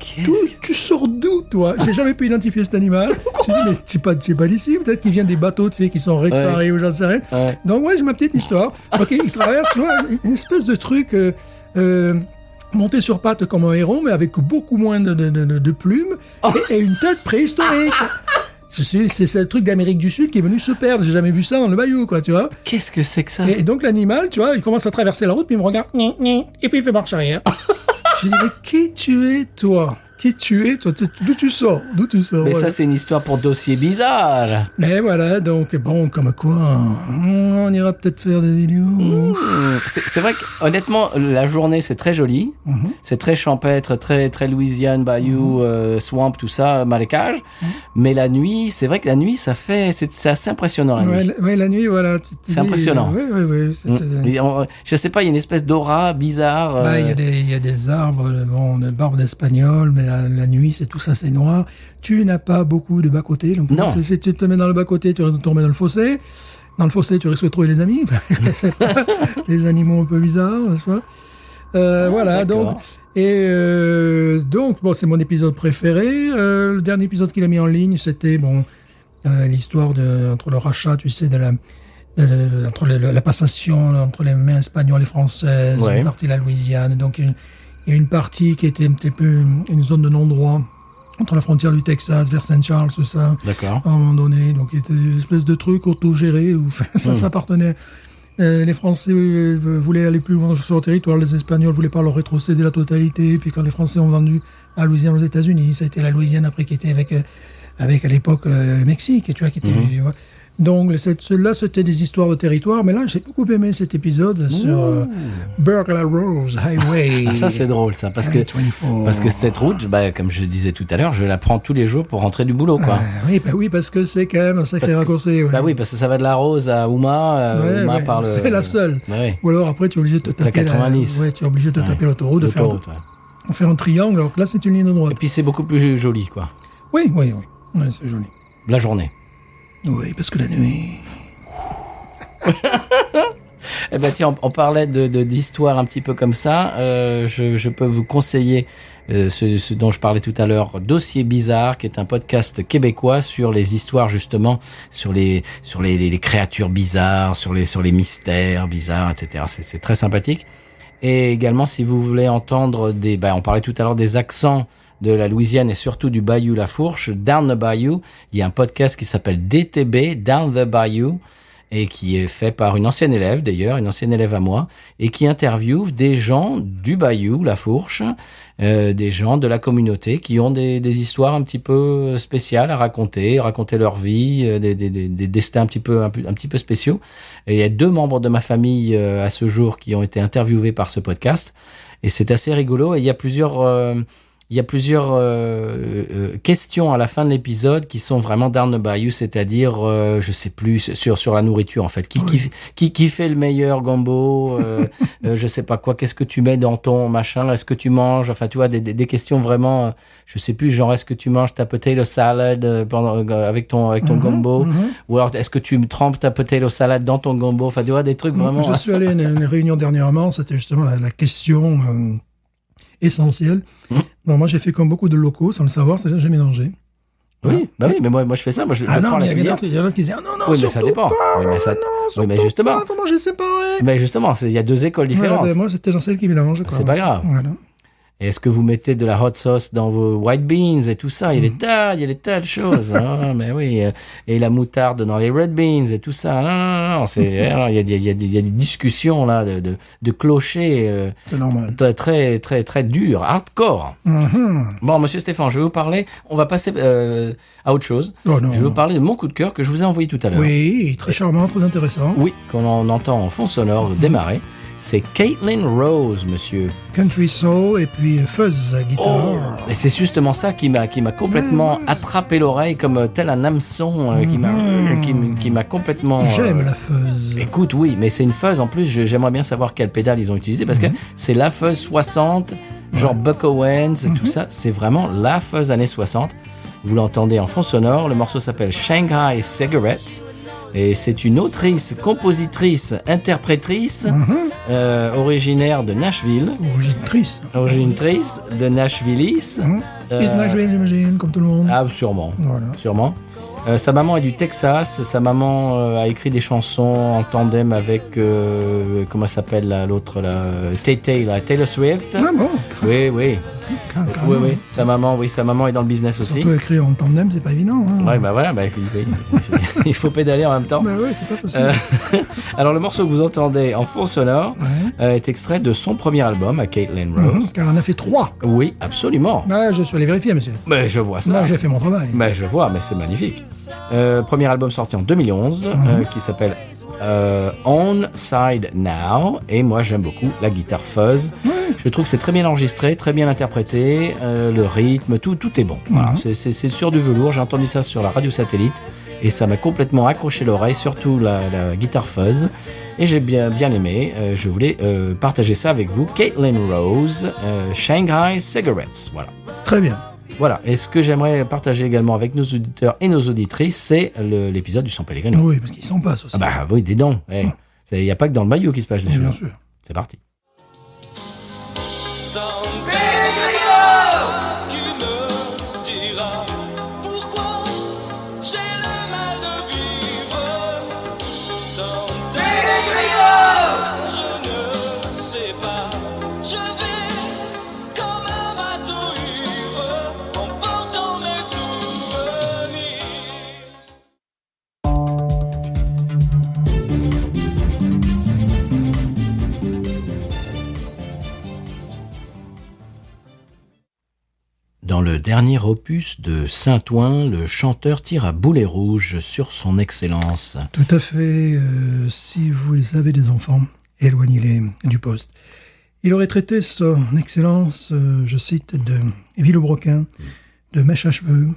tu sors d'où, toi? J'ai jamais pu identifier cet animal. J'ai dit, mais tu es pas d'ici, peut-être qu'il vient des bateaux, tu sais, qui sont réparés ou j'en sais rien. Ouais. Donc, ouais, j'ai ma petite histoire. Ok, il traverse, tu vois, une espèce de truc, monté sur pattes comme un héron, mais avec beaucoup moins de plumes et une tête préhistorique. C'est le truc d'Amérique du Sud qui est venu se perdre. J'ai jamais vu ça dans le bayou, quoi, tu vois. Qu'est-ce que c'est que ça? Et donc l'animal, tu vois, il commence à traverser la route, puis il me regarde, et puis il fait marche arrière. Je lui dis, mais qui tu es, toi? Qui tu es, toi? D'où tu sors? Mais voilà. ça, c'est une histoire pour dossier bizarre. Mais voilà, donc bon, comme quoi, on ira peut-être faire des vidéos. C'est vrai qu'honnêtement, la journée, c'est très joli. C'est très champêtre, très, très Louisiane, bayou, swamp, tout ça, marécage. Mais la nuit, c'est vrai que la nuit, c'est assez impressionnant, la nuit. Ouais, la nuit, voilà. C'est impressionnant. Oui. Je sais pas, il y a une espèce d'aura bizarre. Il y a des arbres, des barbes d'espagnol, mais la nuit, c'est tout ça, c'est noir. Tu n'as pas beaucoup de bas-côté. Donc, Non. Si tu te mets dans le bas-côté, tu risques de tomber dans le fossé. Dans le fossé, tu risques de trouver les amis. Les animaux un peu bizarres, n'est-ce pas? Voilà, d'accord. donc, bon, c'est mon épisode préféré. Le dernier épisode qu'il a mis en ligne, c'était, l'histoire entre le rachat, tu sais, entre la passation entre les mains espagnoles et françaises, Ouais. une partie de la Louisiane. Donc, il y a une partie qui était un petit peu une zone de non-droit entre la frontière du Texas vers Saint Charles, tout ça. D'accord. À un moment donné, donc il était une espèce de truc autogéré où ça s'appartenait. Les Français voulaient aller plus loin sur le territoire, les Espagnols voulaient pas leur rétrocéder la totalité. Puis quand les Français ont vendu la Louisiane aux États-Unis, ça a été la Louisiane après qui était avec à l'époque le Mexique, tu vois, qui était. Ouais. Donc là, c'était des histoires de territoire, mais là, j'ai beaucoup aimé cet épisode sur Burglar Rose Highway. Ah, ça, c'est drôle, ça. Parce que cette route, comme je disais tout à l'heure, je la prends tous les jours pour rentrer du boulot, quoi. Oui, parce que c'est quand même un sacré raccourci. Ouais. Bah oui, parce que ça va de la Rose à Houma, Houma par le... C'est la seule. Ouais. Ou alors après, tu es obligé de te taper 90. tu es obligé de te taper l'autoroute, de ouais. faire un triangle, alors que là, c'est une ligne droite. Et puis, c'est beaucoup plus joli, quoi. Oui, c'est joli. La journée. Oui, parce que la nuit... Eh ben tiens, on parlait d'histoires un petit peu comme ça. Je peux vous conseiller ce dont je parlais tout à l'heure, Dossier Bizarre, qui est un podcast québécois sur les histoires justement, sur les créatures bizarres, sur les mystères bizarres, etc. C'est très sympathique. Et également, si vous voulez entendre on parlait tout à l'heure des accents de la Louisiane et surtout du Bayou La Fourche, Down the Bayou, il y a un podcast qui s'appelle DTB, Down the Bayou, et qui est fait par une ancienne élève d'ailleurs, une ancienne élève à moi, et qui interviewe des gens du Bayou La Fourche, des gens de la communauté qui ont des histoires un petit peu spéciales à raconter leur vie, des destins un petit peu spéciaux. Et il y a 2 membres de ma famille à ce jour qui ont été interviewés par ce podcast, et c'est assez rigolo. Et il y a plusieurs questions à la fin de l'épisode qui sont vraiment down the bayou, c'est-à-dire, je sais plus, sur la nourriture, en fait. Qui fait le meilleur gumbo, je sais pas quoi, qu'est-ce que tu mets dans ton machin, est-ce que tu manges, enfin, tu vois, des questions vraiment, je sais plus, genre, est-ce que tu manges ta potato salad avec ton gumbo, ou alors, est-ce que tu trempes ta potato salad dans ton gumbo, enfin, tu vois, des trucs vraiment... Je suis allé à une réunion dernièrement, c'était justement la question... essentiel. Bon, moi, j'ai fait comme beaucoup de locaux, sans le savoir, c'est-à-dire j'ai mélangé. Oui, bah oui, mais moi je fais ça. Moi, je non, prends mais la il y a cuillère. d'autres qui disaient, non, Oui, mais ça dépend. Pas, Oui, mais ça- non, oui, mais justement. faut manger séparé. Mais justement, il y a 2 écoles différentes. Voilà, moi, c'était j'en sais qui mélange, quoi. C'est pas grave. Voilà. Est-ce que vous mettez de la hot sauce dans vos white beans et tout ça? Il y a des tas de choses. Hein, mais oui. Et la moutarde dans les red beans et tout ça. Non. Il y a des discussions là de clochers. C'est normal. Très, très, très dur, hardcore. Bon, monsieur Stéphane, je vais vous parler. On va passer à autre chose. Oh, non. Je vais vous parler de mon coup de cœur que je vous ai envoyé tout à l'heure. Oui, très charmant, très intéressant. Oui, qu'on entend en fond sonore démarrer. C'est Caitlin Rose, monsieur. Country soul et puis fuzz guitare. Et c'est justement ça qui m'a complètement attrapé l'oreille comme tel un hameçon qui m'a complètement... J'aime la fuzz. Écoute, oui, mais c'est une fuzz en plus. J'aimerais bien savoir quelle pédale ils ont utilisé parce que c'est la fuzz 60, genre Buck Owens et tout ça. C'est vraiment la fuzz années 60. Vous l'entendez en fond sonore. Le morceau s'appelle Shanghai Cigarettes. Et c'est une autrice, compositrice, interprétrice originaire de Nashville. Originatrice de Nashvillis. Is Nashville, j'imagine, comme tout le monde. Ah, sûrement. Voilà. Sûrement. Sa maman est du Texas. Sa maman a écrit des chansons en tandem avec comment s'appelle l'autre là, Taylor Swift. Ah bon. Oui. Oui. Sa maman est dans le business aussi. Surtout écrire en tandem, c'est pas évident. Hein. Ouais, bah voilà, il faut pédaler en même temps. Bah ouais, c'est pas possible. Alors le morceau que vous entendez en fond sonore est extrait de son premier album à Caitlin Rose. Car on a fait 3. Oui, absolument. Bah, je suis allé vérifier, monsieur. Mais je vois ça. Là, j'ai fait mon travail. Mais je vois, mais c'est magnifique. Premier album sorti en 2011 qui s'appelle On Side Now, et moi j'aime beaucoup la guitare fuzz. Je trouve que c'est très bien enregistré, très bien interprété, le rythme, tout est bon. Voilà, c'est sur du velours. J'ai entendu ça sur la radio satellite et ça m'a complètement accroché l'oreille, surtout la guitare fuzz, et j'ai bien aimé. Je voulais partager ça avec vous. Caitlin Rose, Shanghai Cigarettes. Voilà. Très bien. Voilà, et ce que j'aimerais partager également avec nos auditeurs et nos auditrices, c'est l'épisode du San Pellegrino. Oui, parce qu'il s'en passe aussi. Ah bah oui, des dents. Il n'y a pas que dans le maillot qui se passe des choses. Bien sûr. C'est parti. San Pellegrino, qui me dira pourquoi j'ai le mal de vivre. San Pellegrino, je ne sais pas, je vais comme un bateau ivre en portant mes souvenirs. Dans le dernier opus de Saint-Ouen, le chanteur tire à boulet rouge sur son excellence. Tout à fait. Si vous avez des enfants, éloignez-les du poste. Il aurait traité son excellence, je cite, de vilebrequin, de mèche à cheveux,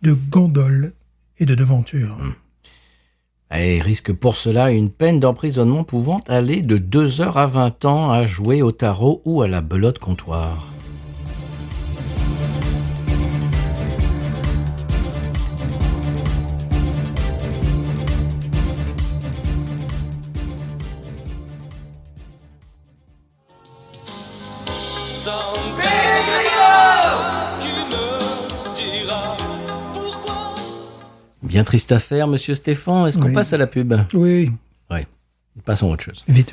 de gondole et de devanture. Et risque pour cela une peine d'emprisonnement pouvant aller de 2 heures à 20 ans à jouer au tarot ou à la belote comptoir. San Pellegrino, qui me dira pourquoi. Bien triste affaire, monsieur Stéphane. Est-ce qu'on Oui. passe à la pub? Oui, Oui. Passons à autre chose. vite.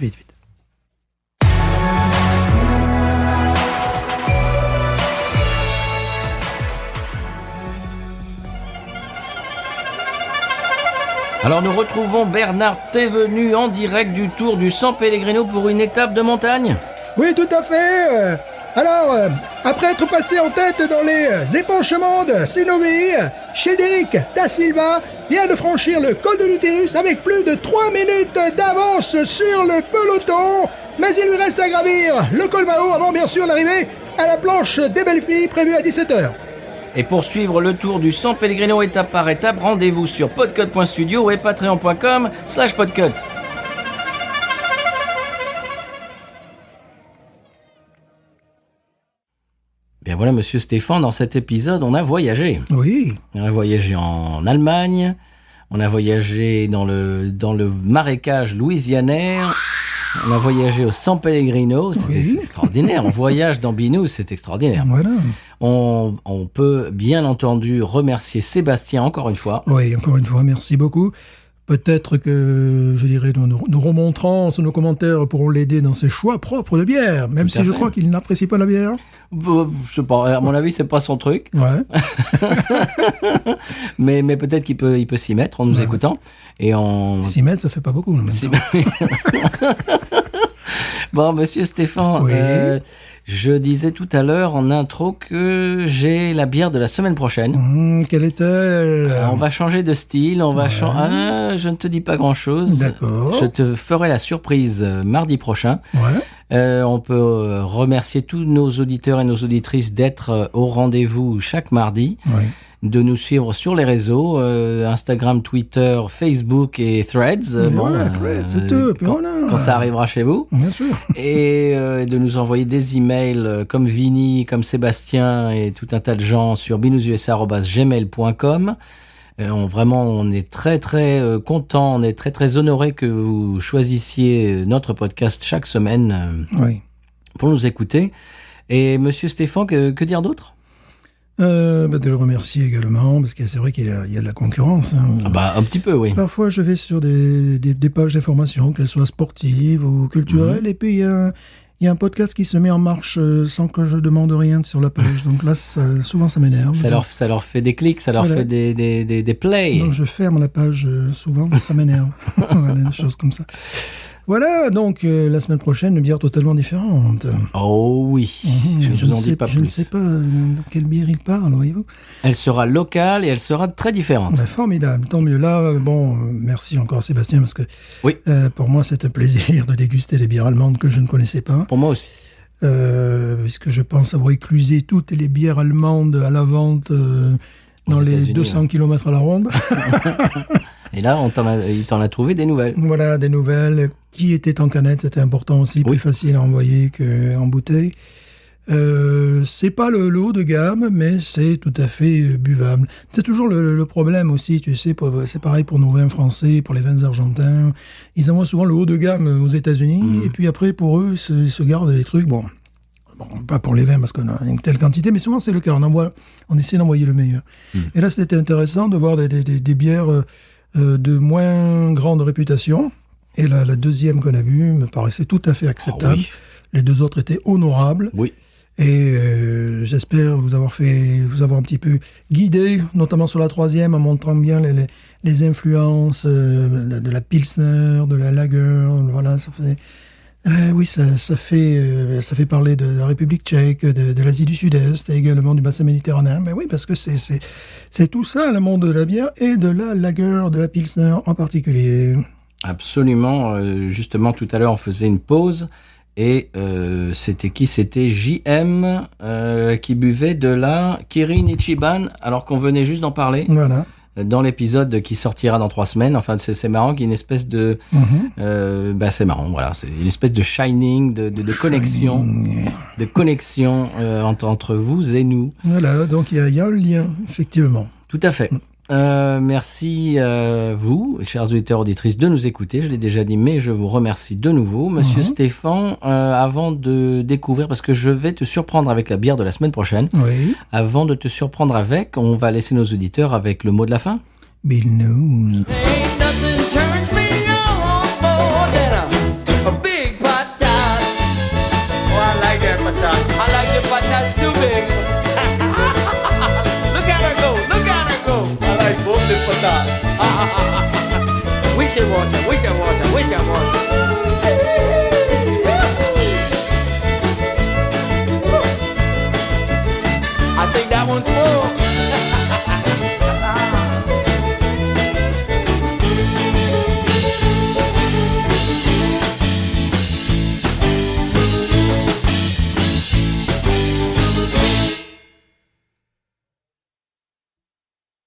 Alors nous retrouvons Bernard Thévenu en direct du Tour du San Pellegrino pour une étape de montagne. Oui, tout à fait. Alors, après être passé en tête dans les épanchements de Sinovi, Childéric da Silva vient de franchir le col de l'Utérus avec plus de 3 minutes d'avance sur le peloton. Mais il lui reste à gravir le col Mao avant bien sûr l'arrivée à la planche des belles filles prévue à 17h. Et pour suivre le Tour du San Pellegrino étape par étape, rendez-vous sur podcut.studio et patreon.com/podcut. Bien voilà, monsieur Stéphane, dans cet épisode, on a voyagé. Oui, On a voyagé en Allemagne, on a voyagé dans le marécage louisianais, on a voyagé au San Pellegrino, c'est extraordinaire. On voyage dans Binous, c'est extraordinaire. voilà. On peut bien entendu remercier Sébastien encore une fois. Oui, encore une fois, merci beaucoup. Peut-être que, je dirais, nos nos remontrances, nos commentaires pourront l'aider dans ses choix propres de bière, même Tout à si je fait. crois qu'il n'apprécie pas la bière. Je sais pas, à mon avis, c'est pas son truc. Ouais. Mais peut-être qu'il peut s'y mettre en nous écoutant. Et en... 6 mètres, ça fait pas beaucoup. En même Si- temps. Bon, monsieur Stéphane, Oui. je disais tout à l'heure en intro que j'ai la bière de la semaine prochaine. Quelle est-elle? On va changer de style, on va changer. Je ne te dis pas grand-chose. D'accord. Je te ferai la surprise mardi prochain. Ouais. On peut remercier tous nos auditeurs et nos auditrices d'être au rendez-vous chaque mardi, Ouais. de nous suivre sur les réseaux, Instagram, Twitter, Facebook et Threads. Et voilà, Threads, c'est tout, puis quand, voilà. quand ça arrivera chez vous. Bien sûr. Et de nous envoyer des emails comme Vinny, comme Sébastien et tout un tas de gens sur binoususa@gmail.com. Vraiment, on est très très content, on est très très honoré que vous choisissiez notre podcast chaque semaine Oui. pour nous écouter. Et Monsieur Stéphane, que dire d'autre? De le remercier également, parce que c'est vrai qu'il y a de la concurrence. Hein. Ah bah un petit peu, oui. Parfois, je vais sur des pages d'information, qu'elles soient sportives ou culturelles, et puis il y a un podcast qui se met en marche sans que je demande rien sur la page. Donc là, souvent, ça m'énerve. Ça leur fait des clics, ça leur Voilà. fait des plays. Donc je ferme la page souvent, ça m'énerve. Voilà, des choses comme ça. Voilà, donc la semaine prochaine, une bière totalement différente. Oh oui, je ne vous en dis pas Je ne plus. sais pas de quelle bière il parle, voyez-vous. Elle sera locale et elle sera très différente. Ben, formidable, tant mieux. Là, merci encore Sébastien, parce que Oui. pour moi, c'est un plaisir de déguster des bières allemandes que je ne connaissais pas. Pour moi aussi. Puisque je pense avoir éclusé toutes les bières allemandes à la vente dans les États-Unis, 200 km à la ronde. Et là, il t'en a trouvé des nouvelles. Voilà, des nouvelles qui étaient en canette, c'était important aussi, plus Oui. facile à envoyer qu'en bouteille. C'est pas le haut de gamme, mais c'est tout à fait buvable. C'est toujours le problème aussi, tu sais, c'est pareil pour nos vins français, pour les vins argentins. Ils envoient souvent le haut de gamme aux États-Unis, et puis après, pour eux, ils se gardent des trucs, bon, pas pour les vins parce qu'on a une telle quantité, mais souvent c'est le cas, on essaie d'envoyer le meilleur. Et là, c'était intéressant de voir des bières de moins grande réputation. Et la deuxième qu'on a vue me paraissait tout à fait acceptable. oui. Les deux autres étaient honorables. Oui. Et j'espère vous avoir un petit peu guidé, notamment sur la troisième, en montrant bien les influences de la Pilsner, de la Lager. Voilà, ça fait... oui, ça fait parler de la République tchèque, de l'Asie du Sud-Est et également du bassin méditerranéen. Mais oui, parce que c'est tout ça, le monde de la bière et de la lager, de la pilsner en particulier. Absolument. Justement, tout à l'heure, on faisait une pause et c'était qui? C'était JM qui buvait de la Kirin Ichiban alors qu'on venait juste d'en parler Voilà. dans l'épisode qui sortira dans 3 semaines. Enfin, c'est marrant qu'il y ait une espèce de... c'est marrant, voilà. C'est une espèce de shining, de connexion, de connexion entre vous et nous. Voilà, donc il y a un lien, effectivement. Tout à fait. Merci à vous, chers auditeurs, auditrices, de nous écouter. Je l'ai déjà dit, mais je vous remercie de nouveau. Monsieur Stéphane, avant de découvrir, parce que je vais te surprendre avec la bière de la semaine prochaine, Oui. avant de te surprendre avec, on va laisser nos auditeurs avec le mot de la fin. Bill News. Ain't nothing turns me on more than a big patat. Oh, I like that patat. I like the patats too big. Look at her go, look at her go. I like both the patats. We should watch her, we should watch her, we should watch her.